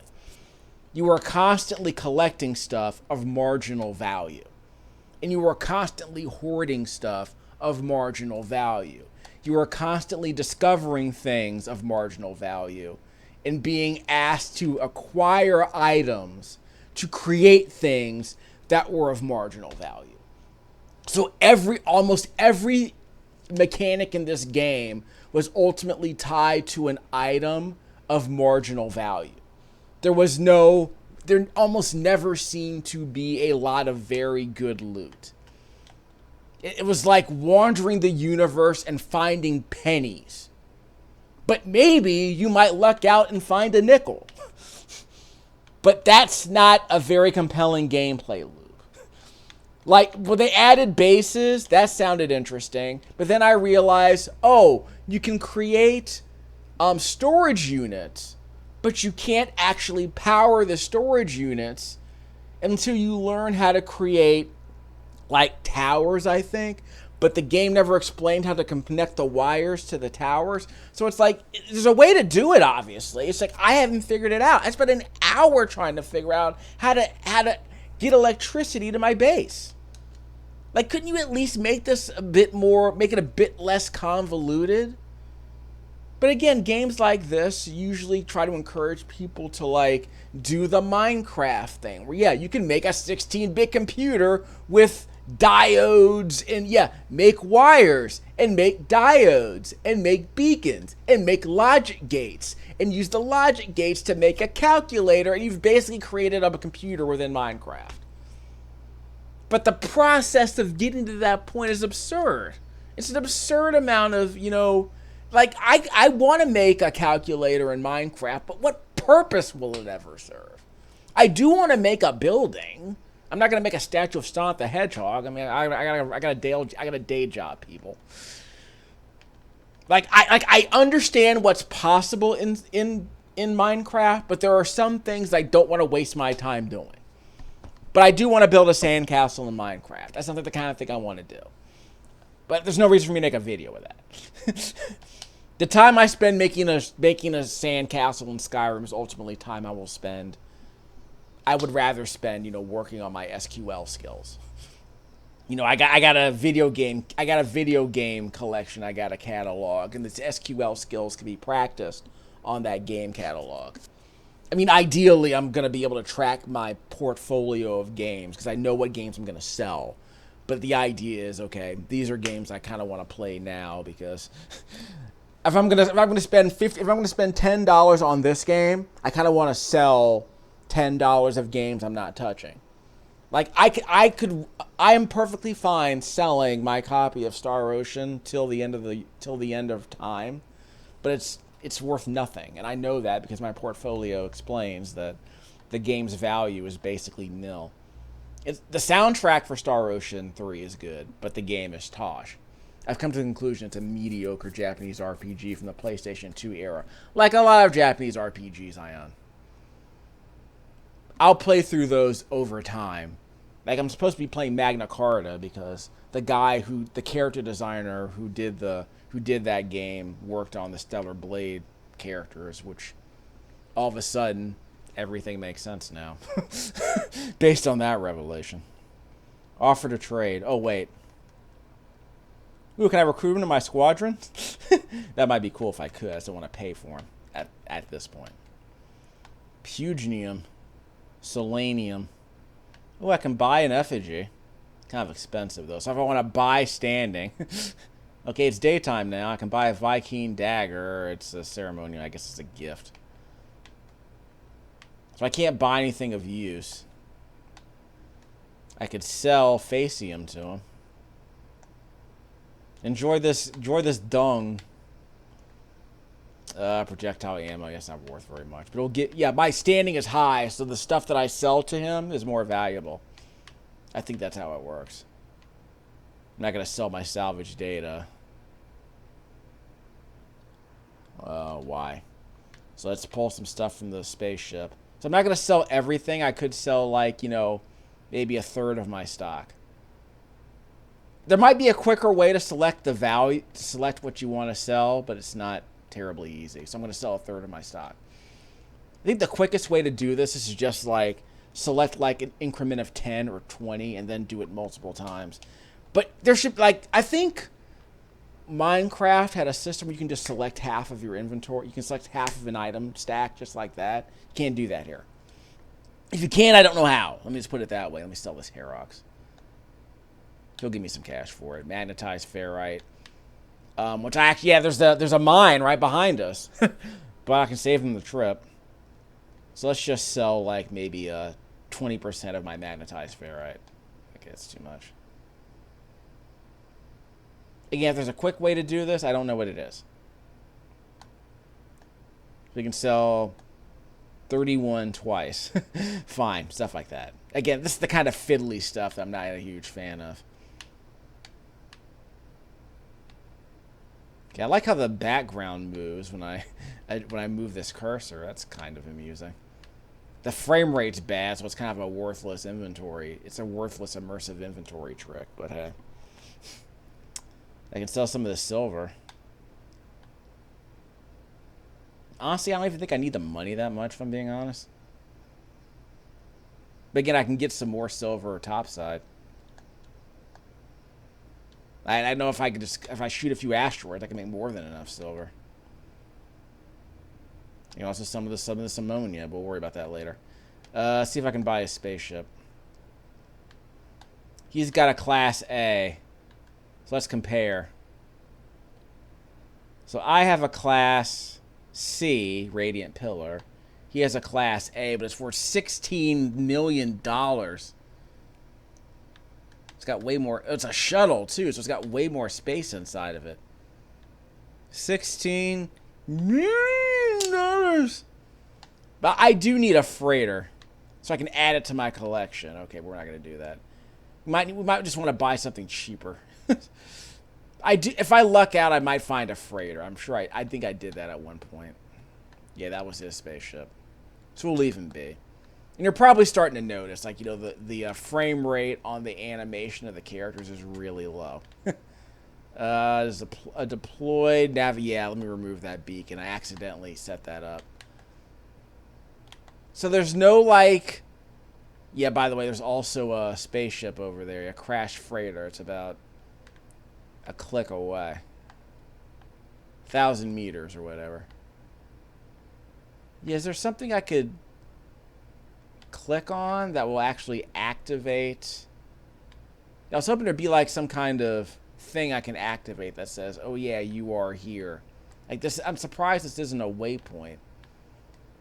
You were constantly collecting stuff of marginal value. And you were constantly hoarding stuff of marginal value. You were constantly discovering things of marginal value and being asked to acquire items to create things that were of marginal value. So almost every mechanic in this game was ultimately tied to an item of marginal value. There almost never seemed to be a lot of very good loot. It was like wandering the universe and finding pennies. But maybe you might luck out and find a nickel. But that's not a very compelling gameplay loop. Like, when they added bases, that sounded interesting. But then I realized, you can create storage units, but you can't actually power the storage units until you learn how to create, like, towers, I think. But the game never explained how to connect the wires to the towers. So it's like, there's a way to do it, obviously. It's like, I haven't figured it out. I spent an hour trying to figure out how to get electricity to my base. Like, couldn't you at least make it a bit less convoluted? But again, games like this usually try to encourage people to, like, do the Minecraft thing. Where, you can make a 16-bit computer with diodes and, make wires and make diodes and make beacons and make logic gates and use the logic gates to make a calculator, and you've basically created a computer within Minecraft. But the process of getting to that point is absurd. It's an absurd amount of, like, I want to make a calculator in Minecraft, but what purpose will it ever serve? I do want to make a building. I'm not going to make a statue of Sonic the Hedgehog. I mean, I got a day job, people. Like, I understand what's possible in Minecraft, but there are some things I don't want to waste my time doing. But I do want to build a sandcastle in Minecraft. That's not the kind of thing I want to do. But there's no reason for me to make a video with that. The time I spend making a sandcastle in Skyrim is ultimately time I would rather spend, working on my SQL skills. I got a video game collection I got to catalog, and the SQL skills can be practiced on that game catalog. I mean, ideally, I'm going to be able to track my portfolio of games because I know what games I'm going to sell. But the idea is, okay, these are games I kind of want to play now, because if I'm going to spend $10 on this game, I kind of want to sell $10 of games I'm not touching. Like, I am perfectly fine selling my copy of Star Ocean till the end of time, but it's worth nothing, and I know that because my portfolio explains that the game's value is basically nil. The soundtrack for Star Ocean 3 is good, but the game is tosh. I've come to the conclusion it's a mediocre Japanese RPG from the PlayStation 2 era, like a lot of Japanese RPGs I own. I'll play through those over time. Like, I'm supposed to be playing Magna Carta because the character designer who did that game worked on the Stellar Blade characters, which all of a sudden everything makes sense now based on that revelation. Offer to trade. Oh wait. Ooh, can I recruit him to my squadron? That might be cool if I could. I just don't want to pay for him at this point. Pugnium. Selenium. Oh, I can buy an effigy. Kind of expensive, though. So if I want to buy standing... Okay, it's daytime now. I can buy a Viking dagger. It's a ceremonial. I guess it's a gift. So I can't buy anything of use. I could sell Facium to him. Enjoy this dung. Projectile ammo, I guess not worth very much. But it'll get... Yeah, my standing is high, so the stuff that I sell to him is more valuable. I think that's how it works. I'm not going to sell my salvage data. Why? So let's pull some stuff from the spaceship. So I'm not going to sell everything. I could sell, like, you know, maybe a third of my stock. There might be a quicker way to select the value, to select what you want to sell, but it's not terribly easy. So I'm going to sell a third of my stock. I think the quickest way to do this is just, like, select, like, an increment of 10 or 20 and then do it multiple times. But there should, like, I think Minecraft had a system where you can just select half of your inventory. You can select half of an item stack just like that. You can't do that here. If you can, I don't know how. Let me just put it that way. Let me sell this Herox. He'll give me some cash for it. Magnetized ferrite. Which I actually, yeah, there's a mine right behind us. But I can save them the trip. So let's just sell, like, maybe 20% of my magnetized ferrite. Okay, that's too much. Again, if there's a quick way to do this, I don't know what it is. We can sell 31 twice. Fine, stuff like that. Again, this is the kind of fiddly stuff that I'm not a huge fan of. Okay, I like how the background moves when I move this cursor. That's kind of amusing. The frame rate's bad, so it's kind of a worthless inventory. It's a worthless immersive inventory trick, but hey. I can sell some of the silver. Honestly, I don't even think I need the money that much, if I'm being honest. But again, I can get some more silver topside. I know if I shoot a few asteroids, I can make more than enough silver. You know, also some of this ammonia, but we'll worry about that later. See if I can buy a spaceship. He's got a Class A. So let's compare. So I have a Class C, Radiant Pillar. He has a Class A, but it's worth $16 million. It's got way more... It's a shuttle, too, so it's got way more space inside of it. $16 million. But I do need a freighter, so I can add it to my collection. Okay, we're not going to do that. We might just want to buy something cheaper. If I luck out, I might find a freighter. I'm sure I think I did that at one point. Yeah, that was his spaceship. So we'll leave him be. And you're probably starting to notice, like, you know, the frame rate on the animation of the characters is really low. There's a deployed nav. Yeah, let me remove that beacon. I accidentally set that up. So there's no, like... Yeah, by the way, there's also a spaceship over there. A crashed freighter. It's about a click away. 1,000 meters or whatever. Yeah, is there something I could click on that will actually activate? I was hoping there'd be like some kind of thing I can activate that says, oh yeah, you are here. Like this, I'm surprised this isn't a waypoint.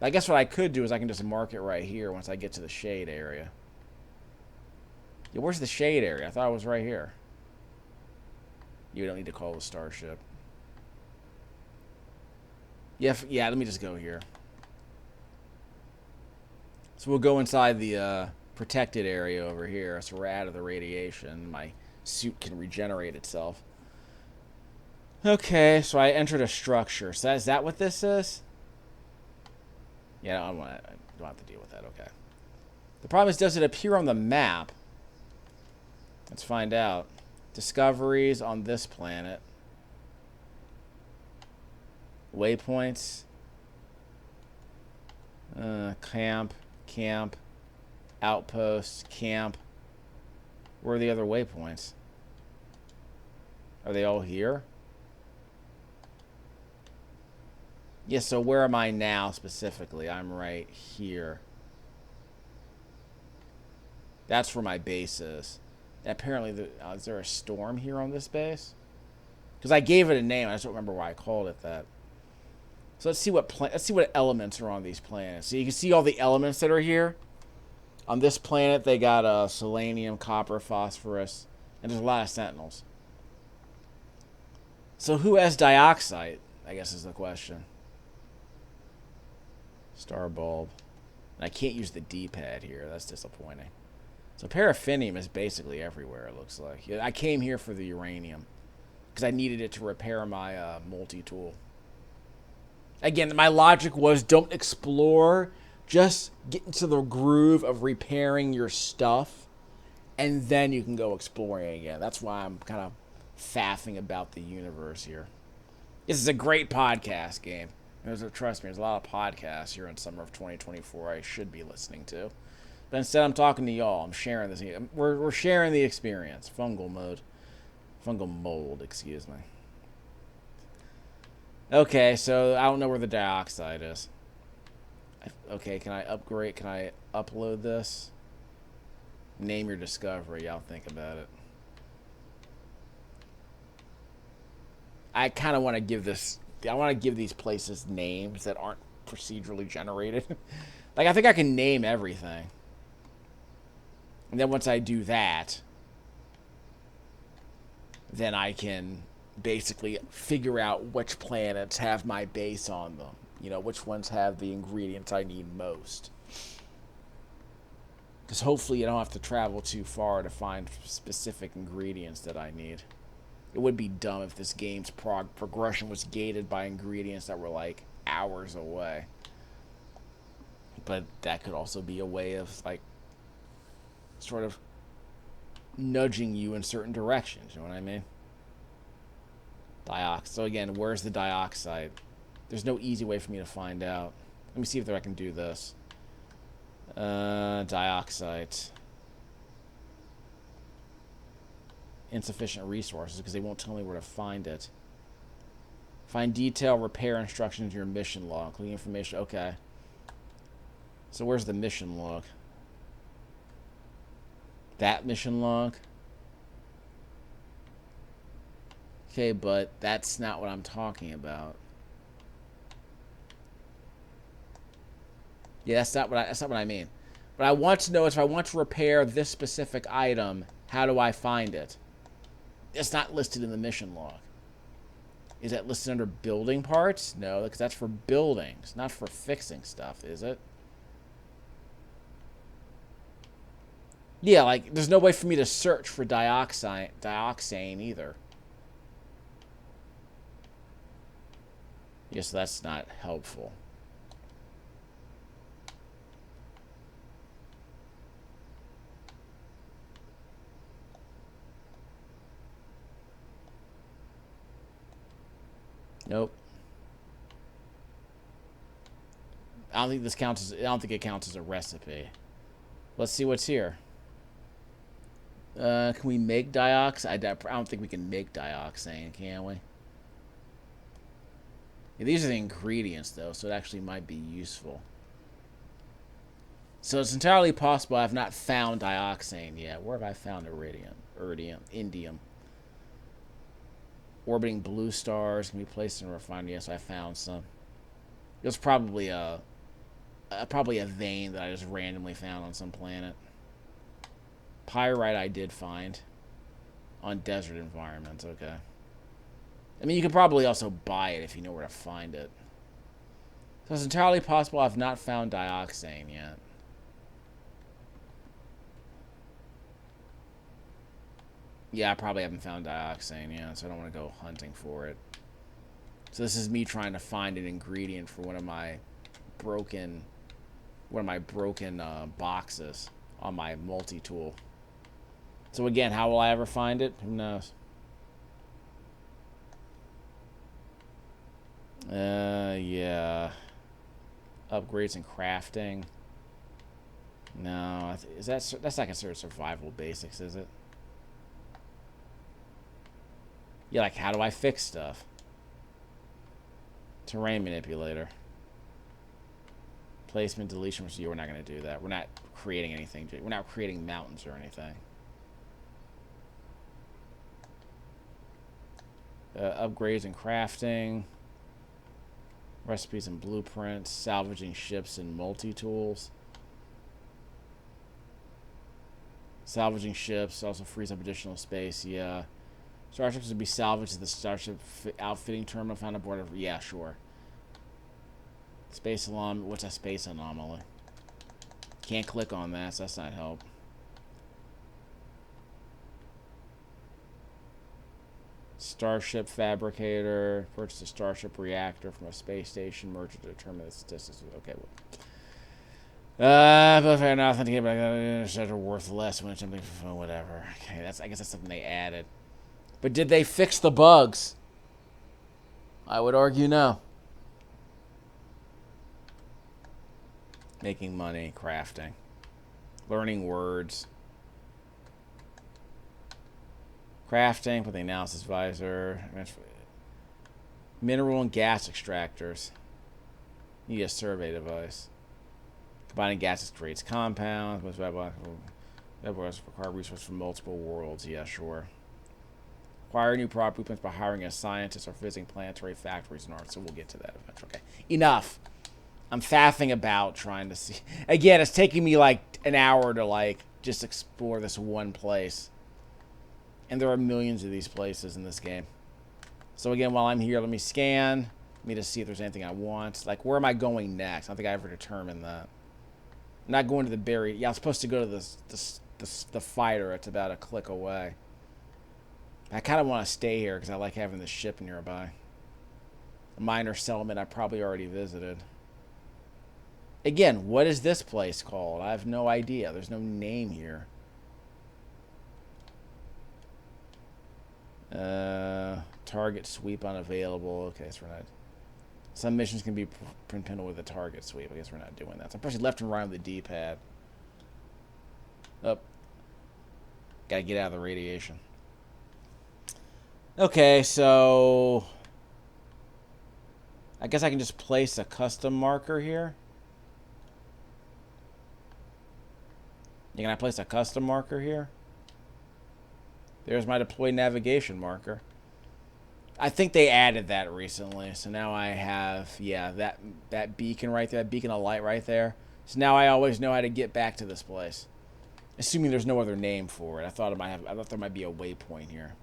I guess what I could do is I can just mark it right here once I get to the shade area. Yeah, where's the shade area? I thought it was right here. You don't need to call the starship. Yeah, yeah, let me just go here. So we'll go inside the protected area over here. So we're out of the radiation. My suit can regenerate itself. Okay, so I entered a structure. So is that what this is? Yeah, I don't have to deal with that. Okay. The problem is, does it appear on the map? Let's find out. Discoveries on this planet. Waypoints. Camp. Outpost. Camp. Where are the other waypoints? Are they all here? Yeah, so where am I now specifically? I'm right here. That's where my base is. Apparently, is there a storm here on this base? Because I gave it a name. I just don't remember why I called it that. So let's see what elements are on these planets. So you can see all the elements that are here. On this planet, they got selenium, copper, phosphorus, and there's a lot of sentinels. So who has dioxide, I guess is the question. Star bulb. And I can't use the D-pad here. That's disappointing. So paraffinium is basically everywhere, it looks like. I came here for the uranium because I needed it to repair my multi-tool. Again, my logic was don't explore. Just get into the groove of repairing your stuff, and then you can go exploring again. That's why I'm kind of faffing about the universe here. This is a great podcast game. Trust me, there's a lot of podcasts here in summer of 2024 I should be listening to. But instead, I'm talking to y'all. I'm sharing this. We're sharing the experience. Fungal mold, excuse me. Okay, so I don't know where the dioxide is. Okay, can I upgrade? Can I upload this? Name your discovery. I'll think about it. I kind of want to give this... I want to give these places names that aren't procedurally generated. Like, I think I can name everything. And then once I do that, then I can basically figure out which planets have my base on them. You know, which ones have the ingredients I need most. Because hopefully you don't have to travel too far to find specific ingredients that I need. It would be dumb if this game's progression was gated by ingredients that were like hours away. But that could also be a way of like sort of nudging you in certain directions, you know what I mean? Dioxide. So again, where's the dioxide? There's no easy way for me to find out. Let me see if I can do this. Dioxide. Insufficient resources because they won't tell me where to find it. Find detail repair instructions in your mission log, including information. Okay. So where's the mission log? That mission log? Okay, but that's not what I'm talking about. Yeah, that's not what I mean. But I want to know if I want to repair this specific item, how do I find it? It's not listed in the mission log. Is that listed under building parts? No, because that's for buildings, not for fixing stuff, is it? Yeah, like, there's no way for me to search for dioxane either. Yes, that's not helpful. Nope. I don't think this counts as... I don't think it counts as a recipe. Let's see what's here. Can we make dioxide? I don't think we can make dioxane, can we? Yeah, these are the ingredients, though, so it actually might be useful. So it's entirely possible I've not found dioxane yet. Where have I found iridium? Indium. Orbiting blue stars can be placed in a refinery. Yes, I found some. It was probably a vein that I just randomly found on some planet. Pyrite I did find on desert environments. Okay. I mean, you could probably also buy it if you know where to find it. So it's entirely possible I've not found dioxane yet. Yeah, I probably haven't found dioxane yet, so I don't want to go hunting for it. So this is me trying to find an ingredient for one of my broken boxes on my multi-tool. So again, how will I ever find it? Who knows? Yeah. Upgrades and crafting. No, that's not considered survival basics, is it? Yeah, like how do I fix stuff? Terrain manipulator. Placement, deletion, yeah, we're not going to do that. We're not creating anything. We're not creating mountains or anything. Upgrades and crafting. Recipes and blueprints. Salvaging ships and multi-tools. Salvaging ships also frees up additional space. Yeah. Starships would be salvaged to the Starship outfitting terminal found aboard of... Yeah, sure. Space alarm. What's a space anomaly? Can't click on that, so that's not help. Starship fabricator. Purchase a starship reactor from a space station. Merger to determine the statistics. Okay, well. But fair enough. Authenticated are worth less when it's something for whatever. Okay, I guess that's something they added. But did they fix the bugs? I would argue no. Making money, crafting, learning words, crafting, put the analysis visor, mineral and gas extractors. Need a survey device. Combining gases creates compounds. Require resources from multiple worlds. Yeah, sure. Acquire new prop blueprints by hiring a scientist or visiting planetary factories and art. So we'll get to that eventually. Okay, enough. I'm faffing about trying to see. Again, it's taking me like an hour to like just explore this one place. And there are millions of these places in this game. So again, while I'm here, let me scan. Let me just see if there's anything I want. Like, where am I going next? I don't think I ever determined that. I'm not going to the buried... Yeah, I'm supposed to go to the fighter. It's about a click away. I kind of want to stay here because I like having the ship nearby. A minor settlement I probably already visited. Again, what is this place called? I have no idea. There's no name here. Target sweep unavailable. Okay, so we're not... Some missions can be pinpointed with a target sweep. I guess we're not doing that. So I'm pressing left and right on the D-pad. Up. Gotta get out of the radiation. Okay, so... I guess I can just place a custom marker here. Can I place a custom marker here? There's my deploy navigation marker. I think they added that recently. So now I have, yeah, that beacon right there, that beacon of light right there. So now I always know how to get back to this place. Assuming there's no other name for it. I thought there might be a waypoint here.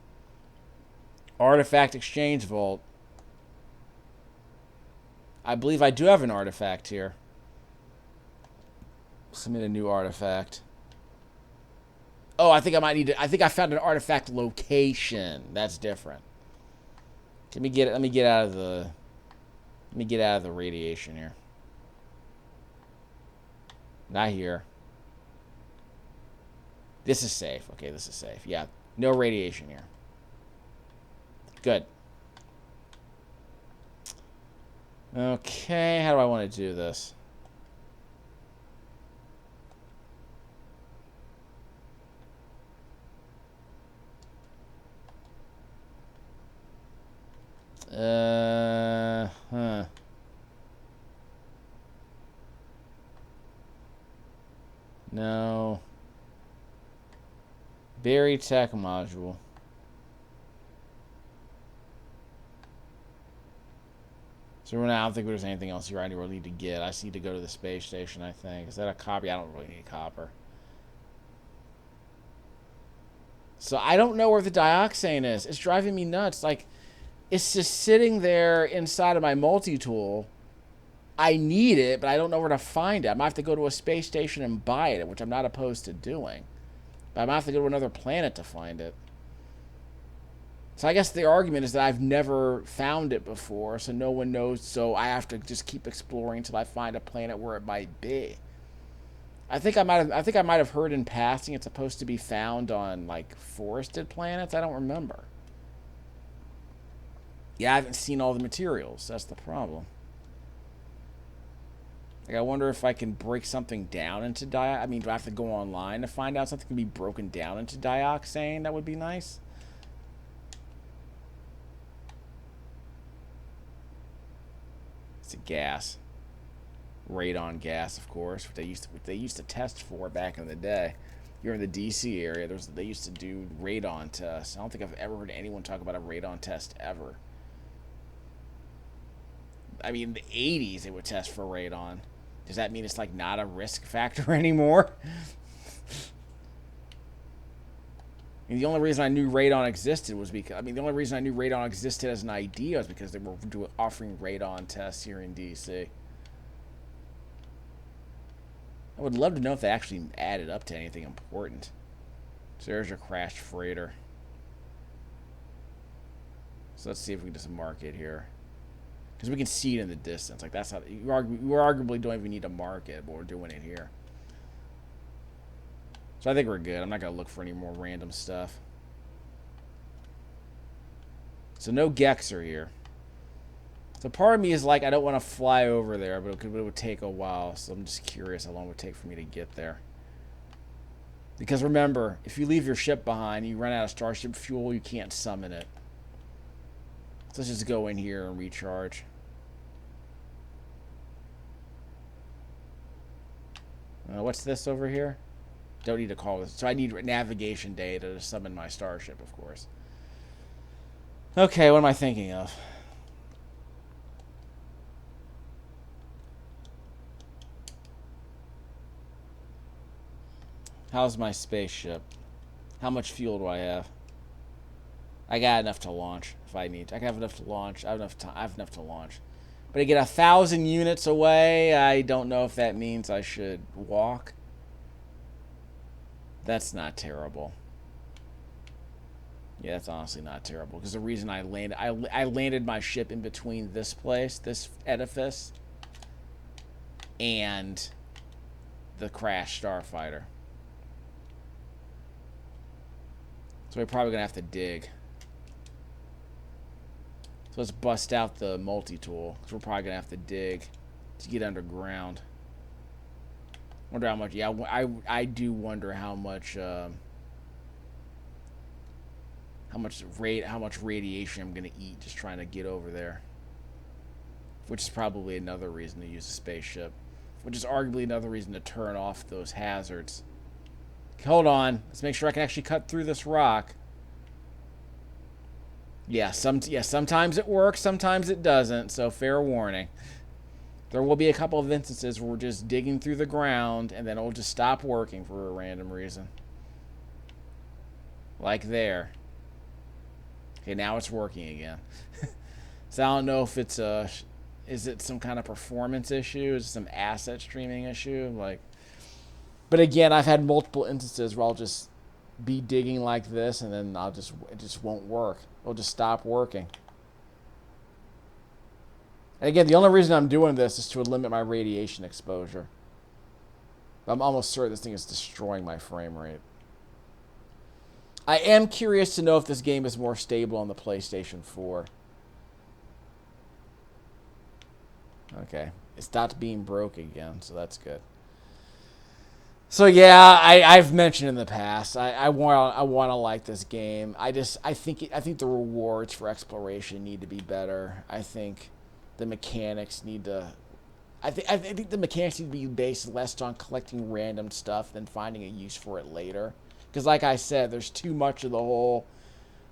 Artifact exchange vault. I believe I do have an artifact here. Submit a new artifact. Oh, I think I might need to... I think I found an artifact location. That's different. Let me get out of the... Let me get out of the radiation here. Not here. This is safe. Okay, this is safe. Yeah, no radiation here. Good. Okay, how do I want to do this? No. Berry tech module. So I don't think there's anything else here I really need to get. I just need to go to the space station, I think. Is that a copy? I don't really need copper. So I don't know where the dioxane is. It's driving me nuts. Like, it's just sitting there inside of my multi-tool. I need it, but I don't know where to find it. I might have to go to a space station and buy it, which I'm not opposed to doing. But I might have to go to another planet to find it. So I guess the argument is that I've never found it before, so no one knows, so I have to just keep exploring until I find a planet where it might be. I think I might have heard in passing it's supposed to be found on like forested planets. I don't remember. Yeah, I haven't seen all the materials. That's the problem. Like, I wonder if I can break something down into do I have to go online to find out something can be broken down into dioxane? That would be nice. It's a gas. Radon gas, of course, which they used to test for back in the day. You're in the DC area. They used to do radon tests. I don't think I've ever heard anyone talk about a radon test ever. I mean, in the 80s, they would test for radon. Does that mean it's like not a risk factor anymore? I mean, the only reason I knew radon existed was because the only reason I knew radon existed as an idea was because they were offering radon tests here in DC. I would love to know if they actually added up to anything important. So there's your crashed freighter. So let's see if we can just mark it here. Because we can see it in the distance. Like, that's how we arguably don't even need to mark it, but we're doing it here. So I think we're good. I'm not going to look for any more random stuff. So no Gexer here. So part of me is like, I don't want to fly over there, but it would take a while. So I'm just curious how long it would take for me to get there. Because remember, if you leave your ship behind, you run out of starship fuel, you can't summon it. So let's just go in here and recharge. What's this over here? Don't need to call this. So I need navigation data to summon my starship, of course. Okay, what am I thinking of? How's my spaceship? How much fuel do I have? I got enough to launch if I need to. I have enough to launch. I have enough to launch. But to get 1,000 units away, I don't know if that means I should walk. That's not terrible. Yeah, that's honestly not terrible. Because the reason I landed my ship in between this place, this edifice, and the crashed starfighter. So we're probably going to have to dig. So let's bust out the multi-tool. Because we're probably going to have to dig to get underground. Wonder how much. Yeah, I do wonder how much radiation I'm going to eat just trying to get over there. Which is probably another reason to use a spaceship. Which is arguably another reason to turn off those hazards. Hold on. Let's make sure I can actually cut through this rock. Yeah, sometimes it works, sometimes it doesn't, so fair warning. There will be a couple of instances where we're just digging through the ground and then it'll just stop working for a random reason. Like there. Okay, now it's working again. So I don't know if it's is it some kind of performance issue? Is it some asset streaming issue? But again, I've had multiple instances where I'll just be digging like this and then it just won't work. It'll just stop working. And again, the only reason I'm doing this is to limit my radiation exposure. I'm almost certain this thing is destroying my frame rate. I am curious to know if this game is more stable on the PlayStation 4. Okay. It stopped being broke again, so that's good. So yeah, I've mentioned in the past, I want to like this game. I think the rewards for exploration need to be better. I think the mechanics need to. I think the mechanics need to be based less on collecting random stuff than finding a use for it later. Because like I said, there's too much of the whole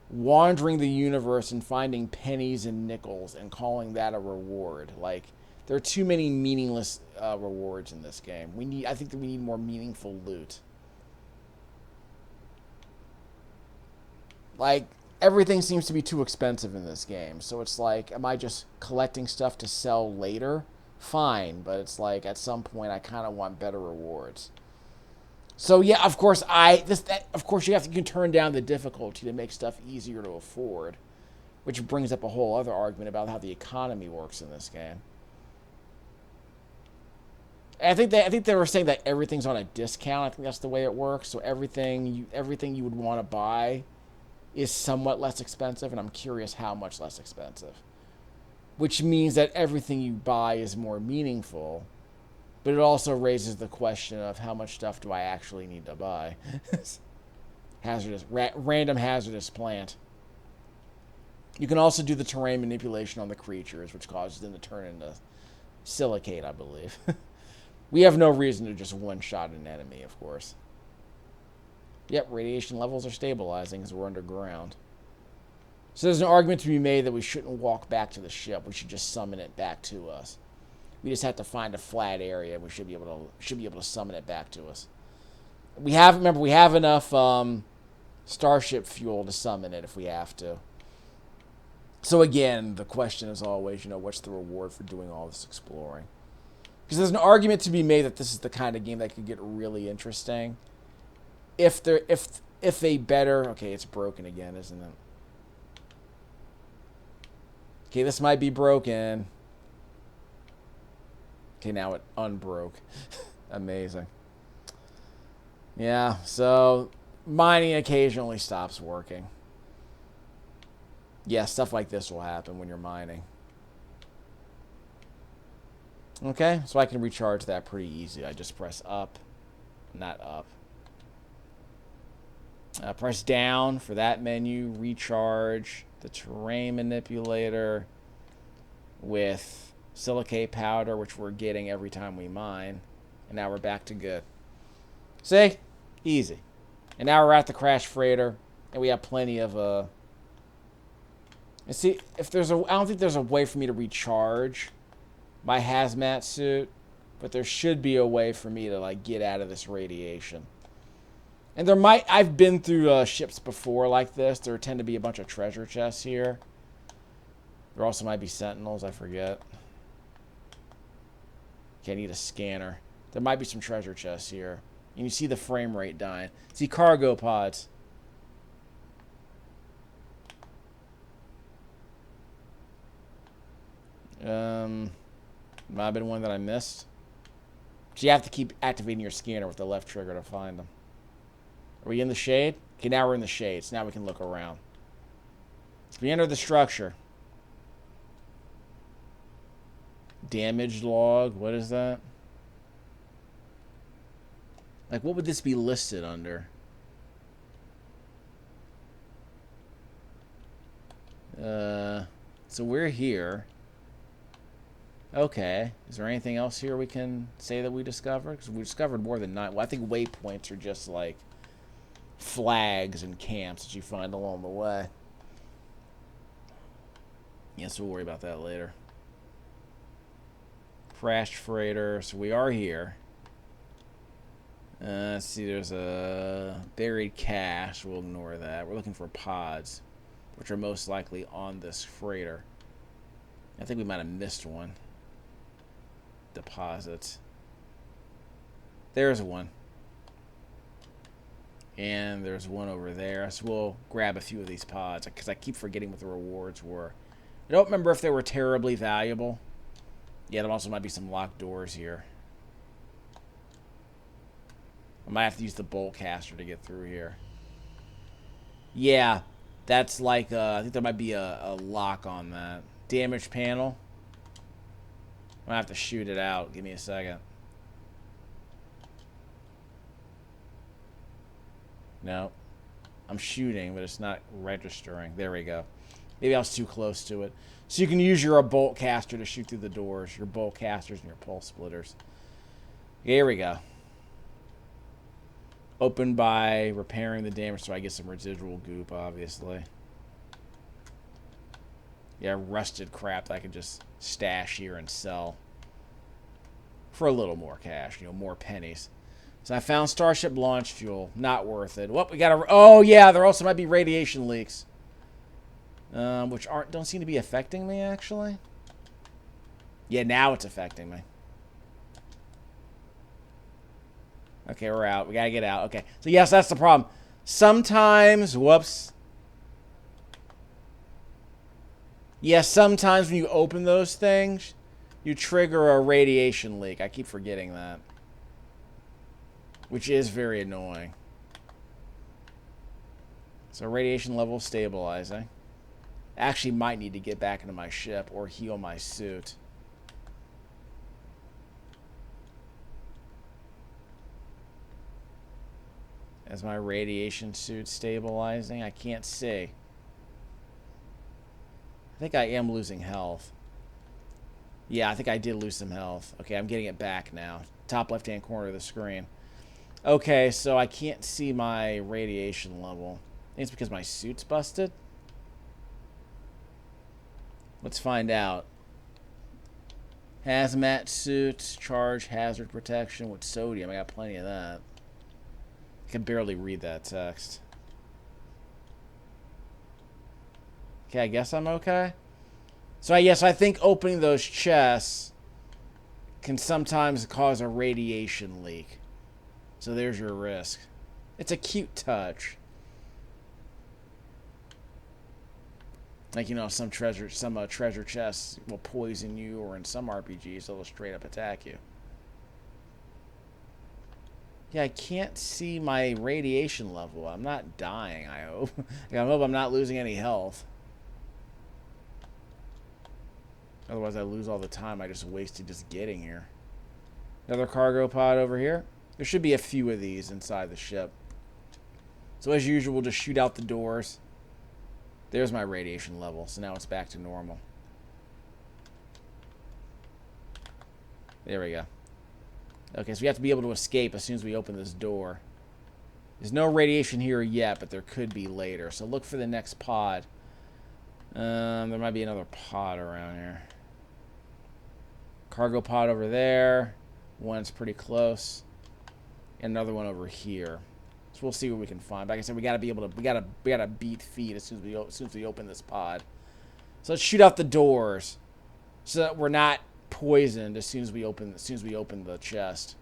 wandering the universe and finding pennies and nickels and calling that a reward. Like, there are too many meaningless rewards in this game. I think that we need more meaningful loot. Like, everything seems to be too expensive in this game. So it's like, am I just collecting stuff to sell later? Fine, but it's like, at some point, I kind of want better rewards. So yeah, of course, of course you can turn down the difficulty to make stuff easier to afford, which brings up a whole other argument about how the economy works in this game. I think they were saying that everything's on a discount. I think that's the way it works. So everything you would want to buy is somewhat less expensive, and I'm curious how much less expensive. Which means that everything you buy is more meaningful, but it also raises the question of how much stuff do I actually need to buy? Random hazardous plant. You can also do the terrain manipulation on the creatures, which causes them to turn into silicate, I believe. We have no reason to just one-shot an enemy, of course. Yep, radiation levels are stabilizing because we're underground. So there's an argument to be made that we shouldn't walk back to the ship. We should just summon it back to us. We just have to find a flat area. We should be able to summon it back to us. We have enough starship fuel to summon it if we have to. So again, the question is always, what's the reward for doing all this exploring? Because there's an argument to be made that this is the kind of game that could get really interesting. If a better... Okay, it's broken again, isn't it? Okay, this might be broken. Okay, now it unbroke. Amazing. Yeah, so mining occasionally stops working. Yeah, stuff like this will happen when you're mining. Okay, so I can recharge that pretty easy. I just press up, not up. Press down for that menu, recharge the terrain manipulator with silicate powder, which we're getting every time we mine. And now we're back to good. See? Easy. And now we're at the crash freighter, and we have plenty of... And see, I don't think there's a way for me to recharge my hazmat suit, but there should be a way for me to get out of this radiation. And I've been through ships before like this. There tend to be a bunch of treasure chests here. There also might be sentinels, I forget. Okay, I need a scanner. There might be some treasure chests here. And you see the frame rate dying. See cargo pods. Might have been one that I missed. So you have to keep activating your scanner with the left trigger to find them. Are we in the shade? Okay, now we're in the shade, so now we can look around. We enter the structure. Damage log, what is that? What would this be listed under? So we're here. Okay. Is there anything else here we can say that we discovered? Because we discovered more than 9. Well, I think waypoints are just flags and camps that you find along the way. Yes, we'll worry about that later. Crashed freighter. So we are here. Let's see, there's a buried cache. We'll ignore that. We're looking for pods, which are most likely on this freighter. I think we might have missed one. Deposits. There's one. And there's one over there. So we'll grab a few of these pods, because I keep forgetting what the rewards were. I don't remember if they were terribly valuable. Yeah, there also might be some locked doors here. I might have to use the bolt caster to get through here. Yeah, that's I think there might be a lock on that. Damage panel. I'm going to have to shoot it out. Give me a second. No. I'm shooting, but it's not registering. There we go. Maybe I was too close to it. So you can use your bolt caster to shoot through the doors. Your bolt casters and your pulse splitters. Here we go. Open by repairing the damage so I get some residual goop, obviously. Yeah, rusted crap that I can just stash here and sell for a little more cash, more pennies. So I found Starship launch fuel. Not worth it. What we got? Oh yeah, there also might be radiation leaks, which don't seem to be affecting me actually. Yeah, now it's affecting me. Okay, we're out. We gotta get out. Okay, so yes, that's the problem. Sometimes, whoops. Yes, sometimes when you open those things, you trigger a radiation leak. I keep forgetting that. Which is very annoying. So radiation level stabilizing. Actually might need to get back into my ship or heal my suit. Is my radiation suit stabilizing? I can't see. I think I am losing health. Yeah, I think I did lose some health. Okay, I'm getting it back now. Top left-hand corner of the screen. Okay, so I can't see my radiation level. I think it's because my suit's busted. Let's find out. Hazmat suit, charge hazard protection with sodium. I got plenty of that. I can barely read that text. Okay, I guess I'm okay. So yes, I think opening those chests can sometimes cause a radiation leak. So there's your risk. It's a cute touch. Like, you know, some treasure chests will poison you, or in some RPGs they'll straight up attack you. Yeah, I can't see my radiation level. I'm not dying, I hope. I hope I'm not losing any health. Otherwise I lose all the time I just wasted just getting here. Another cargo pod over here. There should be a few of these inside the ship. So as usual, we'll just shoot out the doors. There's my radiation level, so now it's back to normal. There we go. Okay, so we have to be able to escape as soon as we open this door. There's no radiation here yet, but there could be later. So look for the next pod. There might be another pod around here. Cargo pod over there. One's pretty close. And another one over here. So we'll see what we can find. Like I said, we gotta be able to. We gotta beat feet as soon as we open this pod. So let's shoot out the doors, so that we're not poisoned as soon as we open the chest.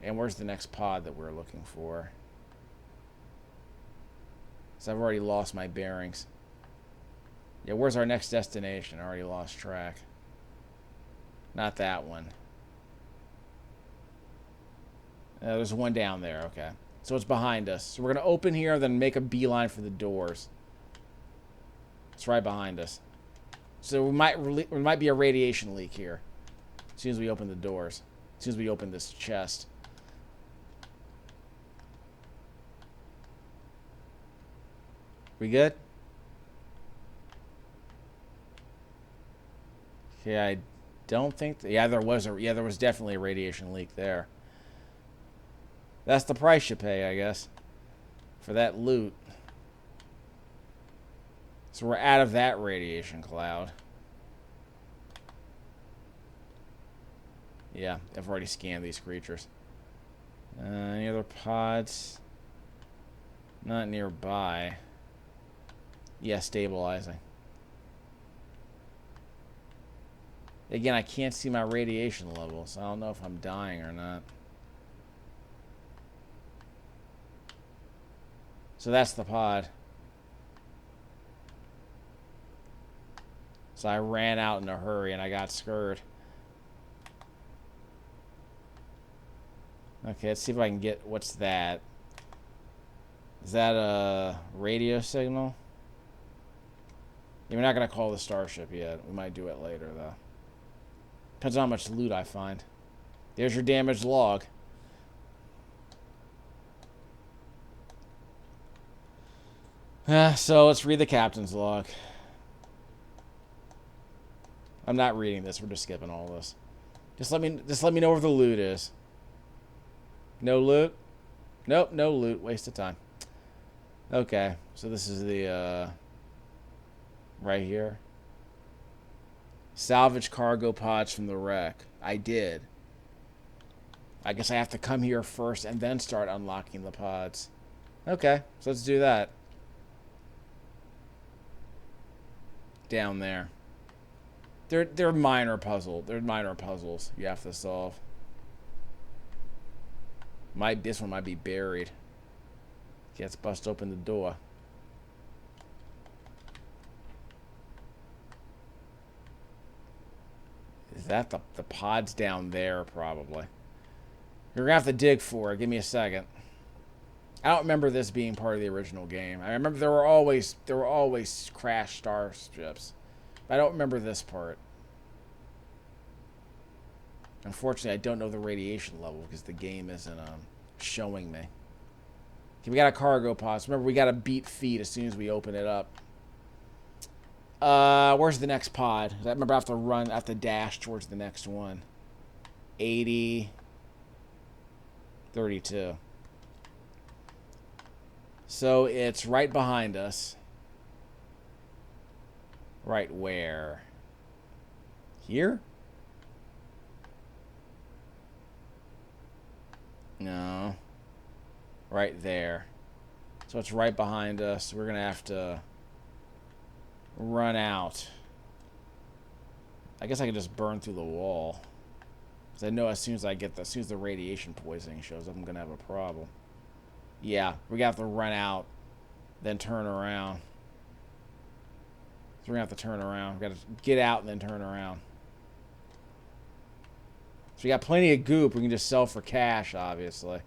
And where's the next pod that we're looking for? So I've already lost my bearings. Yeah, where's our next destination? I already lost track. Not that one. There's one down there. Okay. So it's behind us. So we're going to open here and then make a beeline for the doors. It's right behind us. So we might be a radiation leak here. As soon as we open the doors. As soon as we open this chest. We good? Okay, I don't think... yeah, there was definitely a radiation leak there. That's the price you pay, I guess, for that loot. So we're out of that radiation cloud. Yeah, I've already scanned these creatures. Any other pods? Not nearby. Yeah, stabilizing. Again, I can't see my radiation levels. So I don't know if I'm dying or not. So that's the pod. So I ran out in a hurry and I got scared. Okay, let's see if I can get... what's that? Is that a radio signal? Yeah, we're not going to call the starship yet. We might do it later, though. Depends on how much loot I find. There's your damaged log. So let's read the captain's log. I'm not reading this. We're just skipping all this. Just let me know where the loot is. No loot? Nope, no loot. Waste of time. Okay, so this is the right here. Salvage cargo pods from the wreck. I did. I guess I have to come here first and then start unlocking the pods. Okay, so let's do that. Down there. They're minor puzzle. They're minor puzzles you have to solve. This one might be buried. Okay, let's bust open the door. Is that the pods down there? Probably. You're gonna have to dig for it. Give me a second. I don't remember this being part of the original game. I remember there were always crash starships, but I don't remember this part. Unfortunately, I don't know the radiation level because the game isn't showing me. Okay, we got a cargo pod. So remember, we got to beat feet as soon as we open it up. Where's the next pod? I remember I have to dash towards the next one. 80. 32. So it's right behind us. Right where? Here? No. Right there. So it's right behind us. We're going to have to run out. I guess I can just burn through the wall. Because I know as soon as the radiation poisoning shows up, I'm going to have a problem. Yeah, we're going to have to run out, then turn around. So we're going to have to turn around. We've got to get out and then turn around. So we got plenty of goop we can just sell for cash, obviously.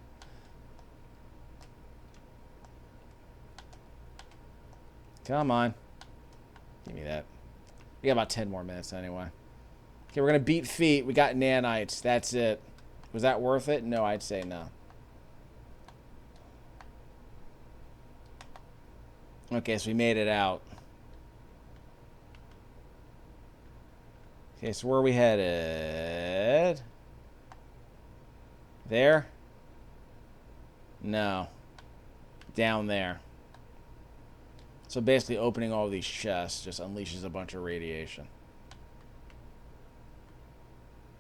Come on. Give me that. We got about 10 more minutes anyway. Okay, we're going to beat feet. We got nanites. That's it. Was that worth it? No, I'd say no. Okay, so we made it out. Okay, so where are we headed? There? No. Down there. So basically opening all these chests just unleashes a bunch of radiation.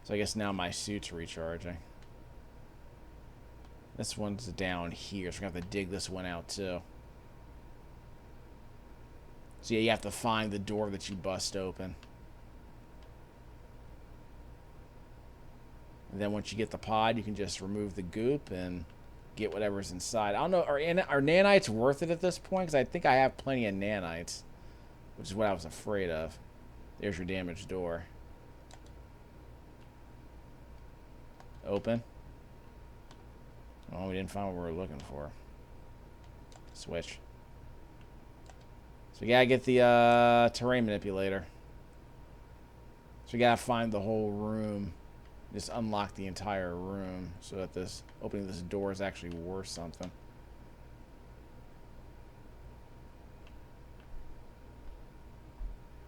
So I guess now my suit's recharging. This one's down here, so we're going to have to dig this one out too. So yeah, you have to find the door that you bust open. And then once you get the pod, you can just remove the goop and get whatever's inside. I don't know, are nanites worth it at this point? Because I think I have plenty of nanites, which is what I was afraid of. There's your damaged door. Open. Oh, we didn't find what we were looking for. Switch. So we gotta get the terrain manipulator. So we gotta find the whole room. Just unlock the entire room so that opening this door is actually worth something.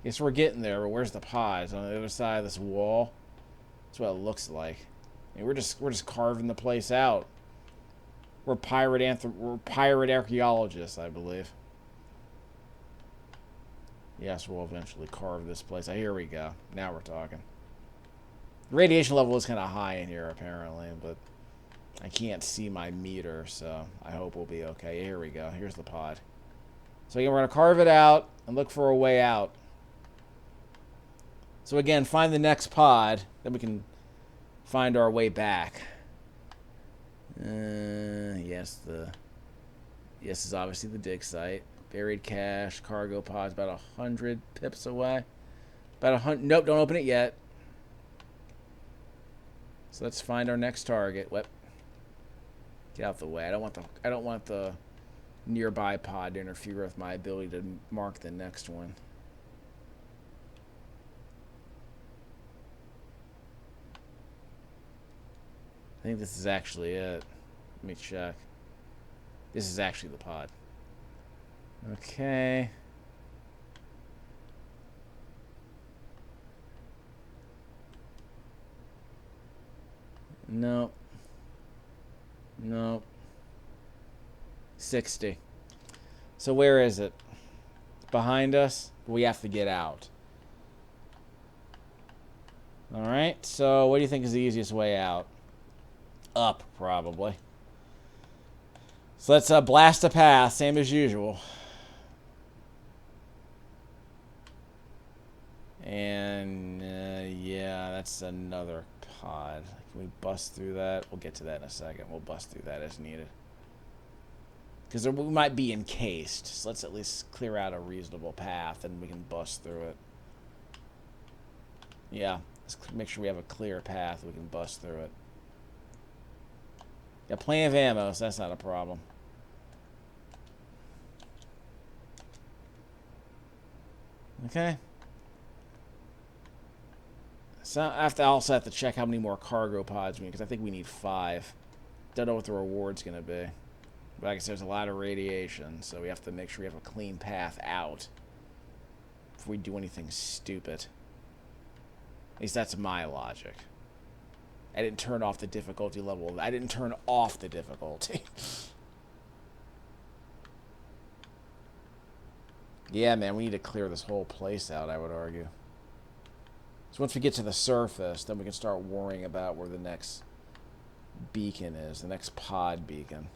Guess we're getting there, but where's the pods? On the other side of this wall? That's what it looks like. I mean, we're just carving the place out. We're pirate archaeologists, I believe. Yes, we'll eventually carve this place. Here we go. Now we're talking. The radiation level is kind of high in here, apparently, but I can't see my meter, so I hope we'll be okay. Here we go. Here's the pod. So again, we're going to carve it out and look for a way out. So again, find the next pod, then we can find our way back. Yes, this is obviously the dig site. Buried cache, cargo pods, about 100 pips away. About 100. Nope, don't open it yet. So let's find our next target. What? Get out the way. I don't want the nearby pod to interfere with my ability to mark the next one. I think this is actually it. Let me check. This is actually the pod. Okay. Nope. Nope. 60. So where is it? Behind us? We have to get out. Alright, so what do you think is the easiest way out? Up, probably. So let's blast a path, same as usual. And, yeah, that's another pod. Can we bust through that? We'll get to that in a second. We'll bust through that as needed. Because we might be encased. So let's at least clear out a reasonable path, and we can bust through it. Yeah, let's make sure we have a clear path. We can bust through it. Got plenty of ammo, so that's not a problem. Okay. So I also have to check how many more cargo pods we need, because I think we need 5. Don't know what the reward's going to be. But like I said, there's a lot of radiation, so we have to make sure we have a clean path out before we do anything stupid. At least that's my logic. I didn't turn off the difficulty level. I didn't turn off the difficulty. Yeah, man, we need to clear this whole place out, I would argue. So once we get to the surface, then we can start worrying about where the next beacon is, the next pod beacon.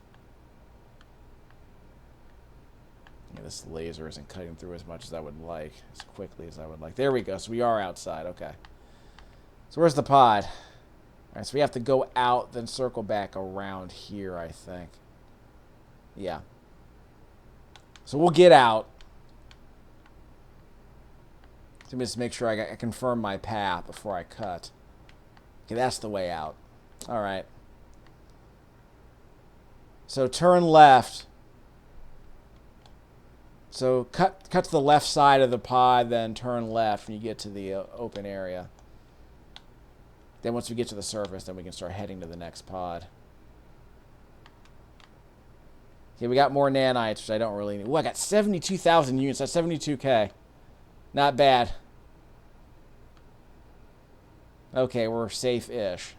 Yeah, this laser isn't cutting through as much as I would like, as quickly as I would like. There we go, so we are outside, okay. So where's the pod? All right, so we have to go out, then circle back around here, I think. Yeah. So we'll get out. Let me just make sure I confirm my path before I cut. Okay, that's the way out. All right. So turn left. So cut to the left side of the pod, then turn left when you get to the open area. Then once we get to the surface, then we can start heading to the next pod. Okay, we got more nanites, which I don't really need. Ooh, I got 72,000 units. That's 72K. Not bad. Okay, we're safe-ish.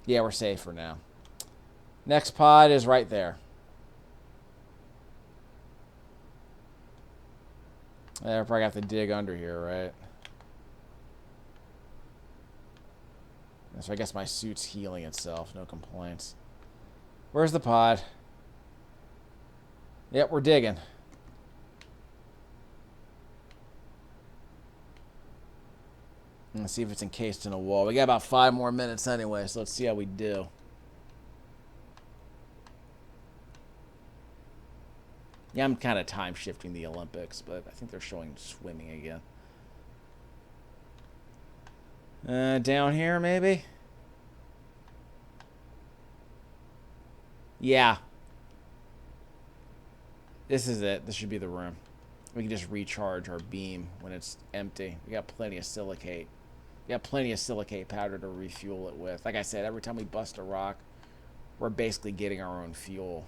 Yeah, we're safe for now. Next pod is right there. I probably have to dig under here, right? So I guess my suit's healing itself. No complaints. Where's the pod? Yep, we're digging. Let's see if it's encased in a wall. We got about 5 more minutes anyway, so let's see how we do. Yeah, I'm kind of time shifting the Olympics, but I think they're showing swimming again. Down here, maybe? Yeah. This is it. This should be the room. We can just recharge our beam when it's empty. We got plenty of silicate. We got plenty of silicate powder to refuel it with. Like I said, every time we bust a rock, we're basically getting our own fuel.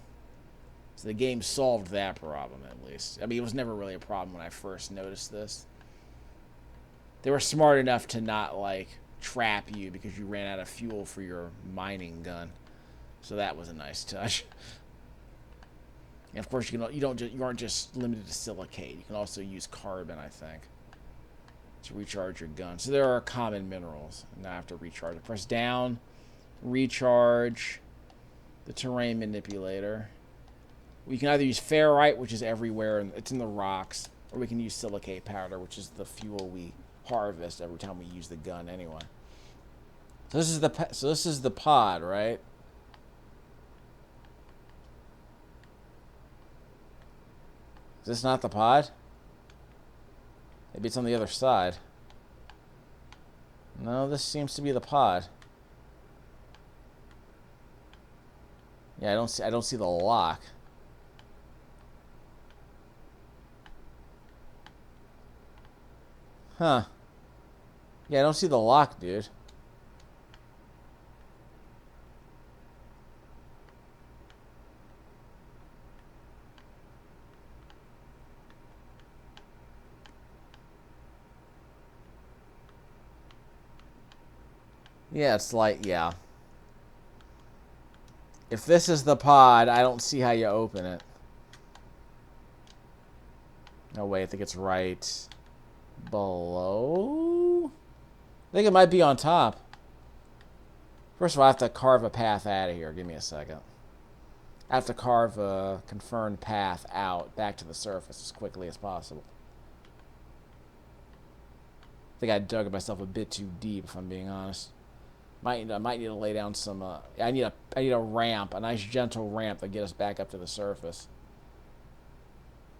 So the game solved that problem, at least. I mean, it was never really a problem when I first noticed this. They were smart enough to not, like, trap you because you ran out of fuel for your mining gun. So that was a nice touch. And of course, you aren't just limited to silicate. You can also use carbon, I think, to recharge your gun. So there are common minerals. Now I have to recharge it. Press down, recharge the terrain manipulator. We can either use ferrite, which is everywhere, and it's in the rocks, or we can use silicate powder, which is the fuel we harvest every time we use the gun anyway. So this is the pod, right? Is this not the pod? Maybe it's on the other side. No, this seems to be the pod. Yeah, I don't see the lock. Huh. Yeah, I don't see the lock, dude. Yeah, it's like, yeah. If this is the pod, I don't see how you open it. No, wait, I think it's right below? I think it might be on top. First of all, I have to carve a path out of here. Give me a second. I have to carve a confirmed path out back to the surface as quickly as possible. I think I dug myself a bit too deep, if I'm being honest. I might need to lay down some. I need a ramp, a nice gentle ramp that get us back up to the surface.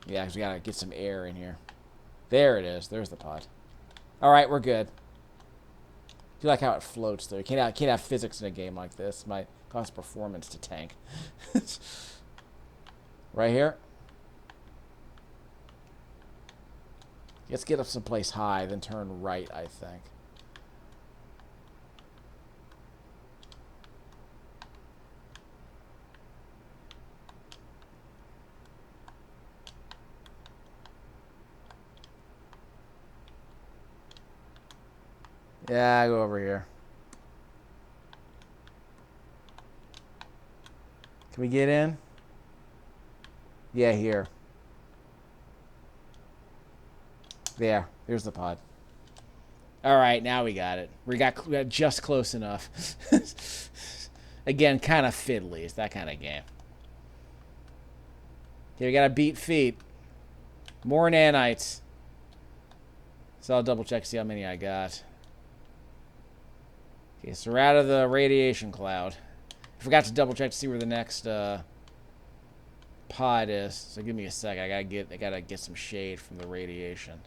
Yeah, because we gotta get some air in here. There it is. There's the pod. All right, we're good. I like how it floats though. You can't have physics in a game like this. It might cause performance to tank. Right here. Let's get up someplace high, then turn right, I think. Yeah, go over here. Can we get in? Yeah, here. There. There's the pod. All right, now we got it. We got just close enough. Again, kind of fiddly. It's that kind of game. Okay, we got to beat feet. More nanites. So I'll double check, see how many I got. Okay, so we're out of the radiation cloud. I forgot to double check to see where the next pod is. So give me a sec. I gotta get some shade from the radiation.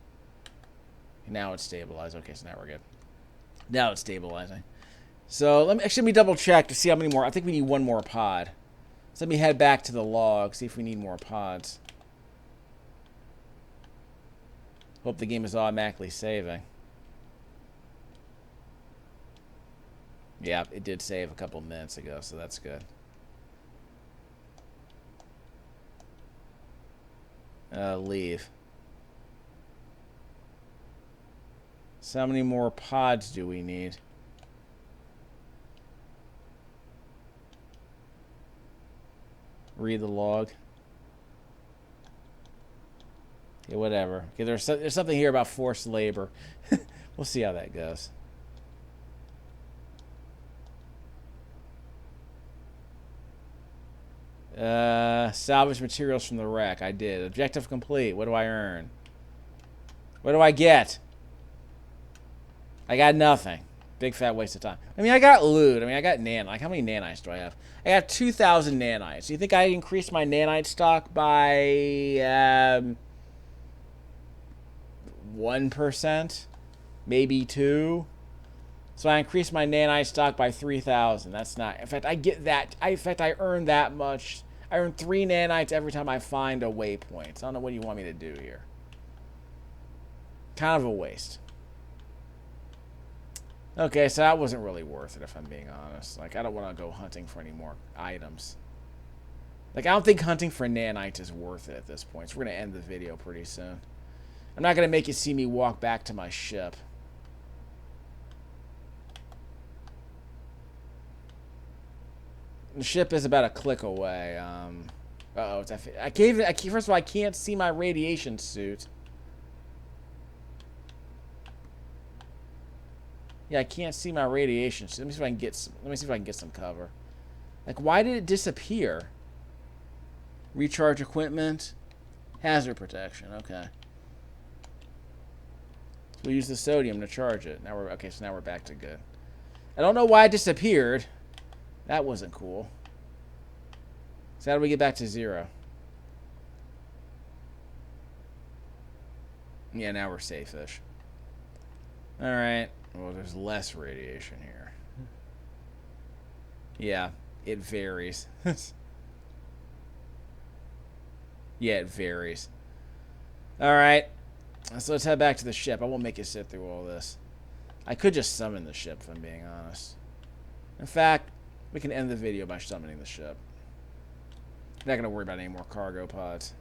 Now it's stabilized. Okay, so now we're good. Now it's stabilizing. So let me double check to see how many more. I think we need one more pod. So let me head back to the log, see if we need more pods. Hope the game is automatically saving. Yeah, it did save a couple minutes ago, so that's good. Leave. So how many more pods do we need? Read the log. Yeah, whatever. Okay, there's something here about forced labor. We'll see how that goes. Salvage materials from the wreck. I did. Objective complete. What do I earn? What do I get? I got nothing. Big fat waste of time. I mean, I got loot. I mean, I got nan. Like, how many nanites do I have? I got 2,000 nanites. You think I increased my nanite stock by 1%? Maybe 2%? So I increased my nanite stock by 3,000. That's not... In fact, I get that... In fact, I earn that much. I earn 3 nanites every time I find a waypoint. So I don't know what you want me to do here. Kind of a waste. Okay, so that wasn't really worth it, if I'm being honest. Like, I don't want to go hunting for any more items. Like, I don't think hunting for nanites is worth it at this point. So we're going to end the video pretty soon. I'm not going to make you see me walk back to my ship. The ship is about a click away. Uh-oh. It's first of all, I can't see my radiation suit. Yeah, I can't see my radiation suit. Let me see if I can get some cover. Like, why did it disappear? Recharge equipment. Hazard protection. Okay. So we use the sodium to charge it. Now we're back to good. I don't know why it disappeared. That wasn't cool. So how do we get back to 0? Yeah, now we're safe-ish. Alright. Well, there's less radiation here. Yeah, it varies. Yeah, it varies. Alright. So let's head back to the ship. I won't make you sit through all this. I could just summon the ship, if I'm being honest. In fact, we can end the video by summoning the ship. I'm not going to worry about any more cargo pods.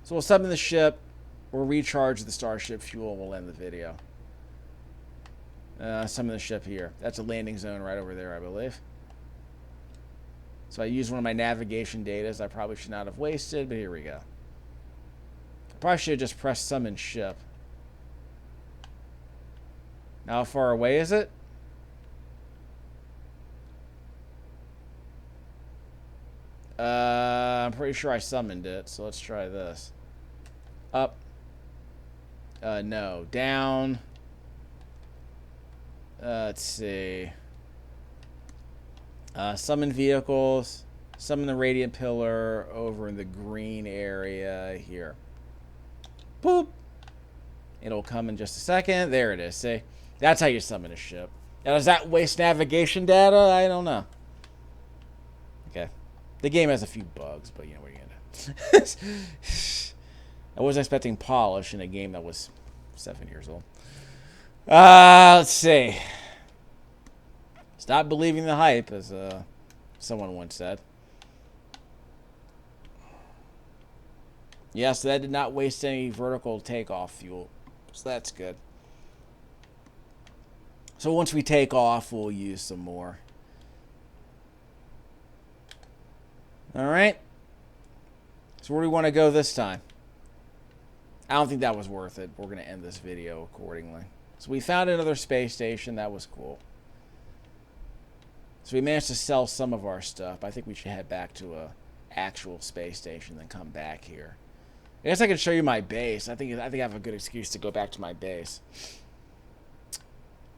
So we'll summon the ship. We'll recharge the starship fuel. We'll end the video. Summon the ship here. That's a landing zone right over there, I believe. So I used one of my navigation datas I probably should not have wasted, but here we go. I probably should have just pressed summon ship. Now how far away is it? I'm pretty sure I summoned it, so let's try this. Up. No. Down. Let's see. Summon vehicles. Summon the radiant pillar over in the green area here. Boop. It'll come in just a second. There it is. See? That's how you summon a ship. Now, does that waste navigation data? I don't know. Okay. The game has a few bugs, but you know what you're going to do. I wasn't expecting polish in a game that was 7 years old. Let's see. Stop believing the hype, as someone once said. Yeah, so that did not waste any vertical takeoff fuel. So that's good. So once we take off, we'll use some more. Alright. So where do we want to go this time? I don't think that was worth it. We're going to end this video accordingly. So we found another space station. That was cool. So we managed to sell some of our stuff. I think we should head back to a actual space station, then come back here. I guess I can show you my base. I think I have a good excuse to go back to my base,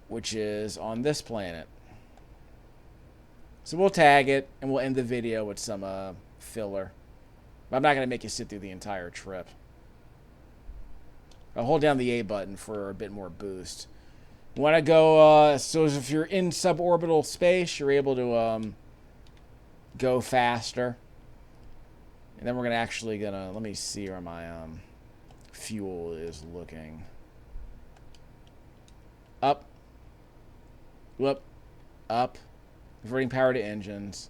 which is on this planet. So we'll tag it, and we'll end the video with some filler. But I'm not going to make you sit through the entire trip. I'll hold down the A button for a bit more boost. You want to go, so if you're in suborbital space, you're able to go faster. And then we're going to actually let me see where my fuel is looking. Up. Whoop. Up. Diverting power to engines.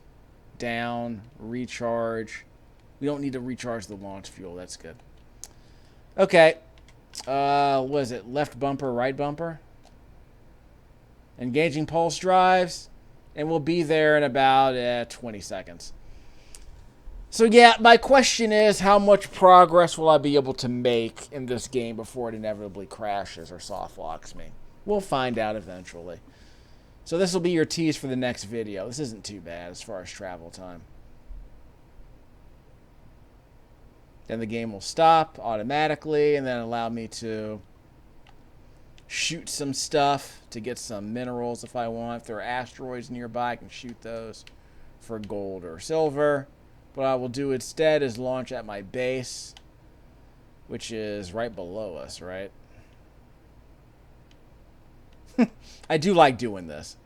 Down. Recharge. We don't need to recharge the launch fuel. That's good. Okay. What is it? Left bumper, right bumper? Engaging pulse drives. And we'll be there in about 20 seconds. So yeah, my question is, how much progress will I be able to make in this game before it inevitably crashes or soft locks me? We'll find out eventually. So this will be your tease for the next video. This isn't too bad as far as travel time. Then the game will stop automatically and then allow me to shoot some stuff to get some minerals if I want. If there are asteroids nearby, I can shoot those for gold or silver. What I will do instead is launch at my base, which is right below us, right? I do like doing this.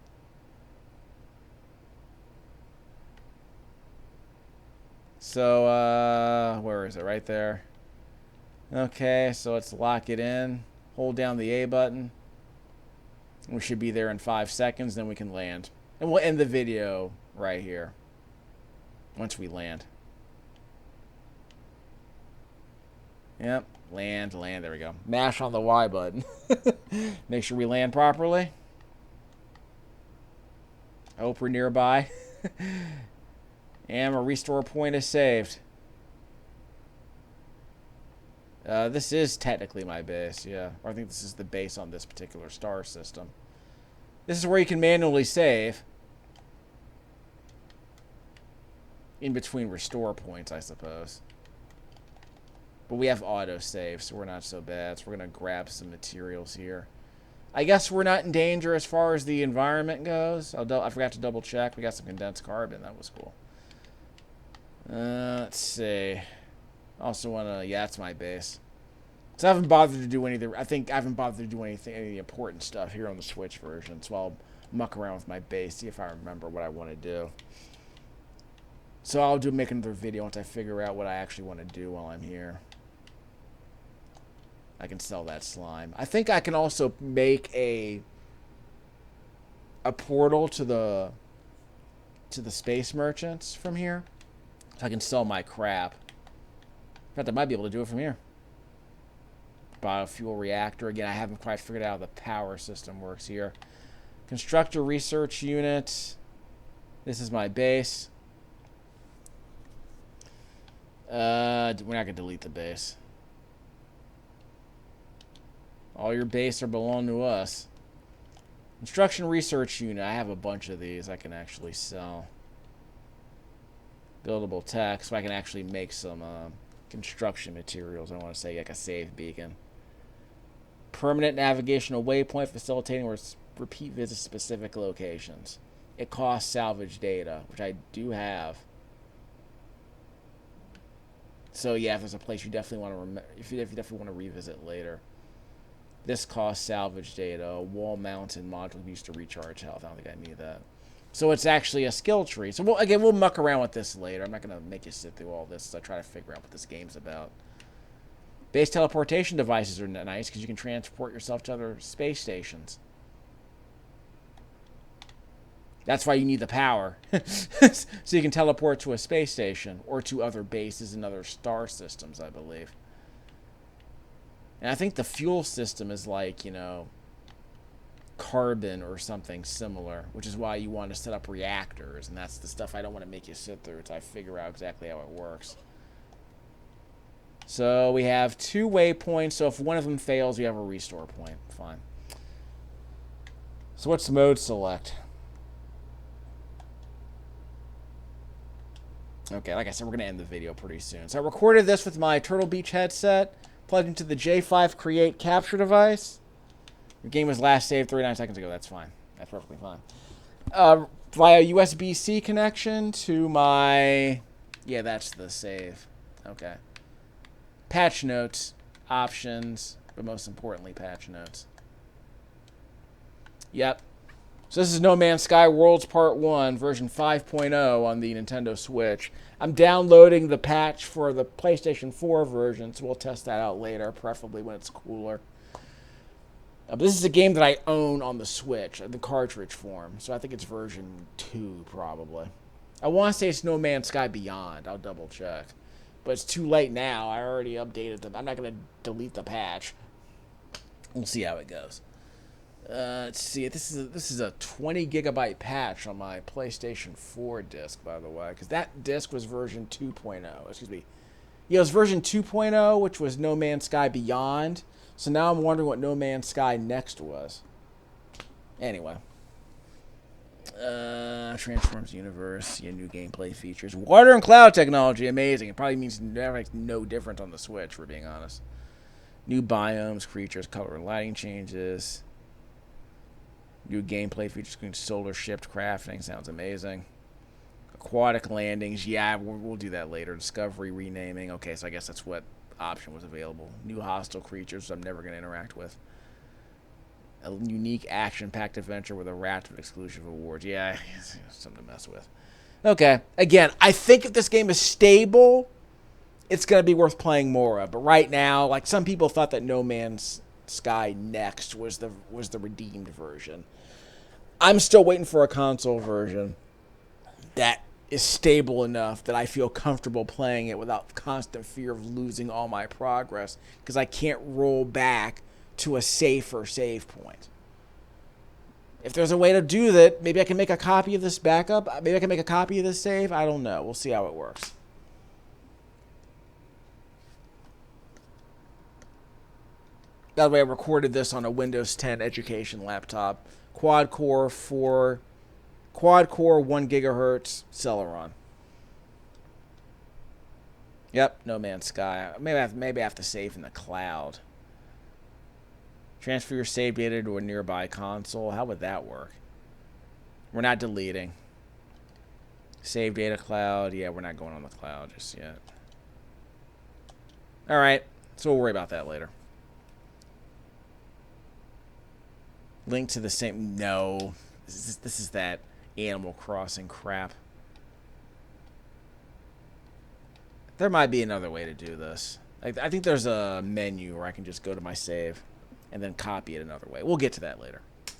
So, where is it? Right there. Okay, so let's lock it in. Hold down the A button. We should be there in 5 seconds, then we can land. And we'll end the video right here. Once we land. Yep. Land. There we go. Mash on the Y button. Make sure we land properly. I hope we're nearby. And a restore point is saved. This is technically my base, yeah. Or I think this is the base on this particular star system. This is where you can manually save. In between restore points, I suppose. But we have autosave, so we're not so bad. So we're going to grab some materials here. I guess we're not in danger as far as the environment goes. I forgot to double check. We got some condensed carbon. That was cool. Let's see. Also want to... Yeah, that's my base. So I haven't bothered to do any of the... I think I haven't bothered to do anything, any of the important stuff here on the Switch version. So I'll muck around with my base, see if I remember what I want to do. So I'll make another video once I figure out what I actually want to do while I'm here. I can sell that slime. I think I can also make a portal to the space merchants from here. So I can sell my crap. In fact, I might be able to do it from here. Biofuel reactor. Again, I haven't quite figured out how the power system works here. Constructor research unit. This is my base. We're not going to delete the base. All your base are belong to us. Construction research unit. I have a bunch of these I can actually sell. Buildable text, so I can actually make some construction materials. I want to say like a save beacon. Permanent navigational waypoint facilitating repeat visits to specific locations. It costs salvage data, which I do have. So yeah, if there's a place you definitely want to if you definitely want to revisit later. This costs salvage data. A wall-mounted module used to recharge health. I don't think I need that. So it's actually a skill tree. So we'll muck around with this later. I'm not going to make you sit through all this as I try to figure out what this game's about. Base teleportation devices are nice because you can transport yourself to other space stations. That's why you need the power. So you can teleport to a space station or to other bases and other star systems, I believe. And I think the fuel system is like, you know, carbon or something similar, which is why you want to set up reactors, and that's the stuff I don't want to make you sit through until I figure out exactly how it works. So we have 2 waypoints, so if one of them fails, we have a restore point. Fine. So what's mode select? Okay, like I said, we're going to end the video pretty soon. So I recorded this with my Turtle Beach headset, plugged into the J5 Create capture device. The game was last saved 39 seconds ago. That's fine. That's perfectly fine. Via USB-C connection to my... Yeah, that's the save. Okay. Patch notes, options, but most importantly, patch notes. Yep. So this is No Man's Sky Worlds Part 1, version 5.0 on the Nintendo Switch. I'm downloading the patch for the PlayStation 4 version, so we'll test that out later, preferably when it's cooler. This is a game that I own on the Switch, in the cartridge form, so I think it's version 2, probably. I want to say it's No Man's Sky Beyond. I'll double check. But it's too late now. I already updated them. I'm not going to delete the patch. We'll see how it goes. Let's see. This is a 20 gigabyte patch on my PlayStation 4 disc, by the way, because that disc was version 2.0. Excuse me. Yeah, it was version 2.0, which was No Man's Sky Beyond. So now I'm wondering what No Man's Sky Next was. Anyway. Transforms Universe. Yeah, new gameplay features. Water and cloud technology. Amazing. It probably means no different on the Switch, for being honest. New biomes, creatures, color and lighting changes. New gameplay features, including solar shipped crafting. Sounds amazing. Aquatic landings. Yeah, we'll do that later. Discovery, renaming. Okay, so I guess that's what option was available. New hostile creatures I'm never going to interact with. A unique action-packed adventure with a raft of exclusive awards. Yeah, something to mess with. Okay, again, I think if this game is stable, it's going to be worth playing more of. But right now, like, some people thought that No Man's Sky Next was the redeemed version. I'm still waiting for a console version that is stable enough that I feel comfortable playing it without constant fear of losing all my progress, because I can't roll back to a safer save point. If there's a way to do that, maybe I can make a copy of this backup. Maybe I can make a copy of this save. I don't know. We'll see how it works. By the way, I recorded this on a Windows 10 education laptop. Quad core 1 gigahertz Celeron. Yep, No Man's Sky. Maybe I have to save in the cloud. Transfer your save data to a nearby console. How would that work? We're not deleting. Save data cloud. Yeah, we're not going on the cloud just yet. All right, so we'll worry about that later. Link to the same... No. This is that Animal Crossing crap. There might be another way to do this. I think there's a menu where I can just go to my save and then copy it another way. We'll get to that later.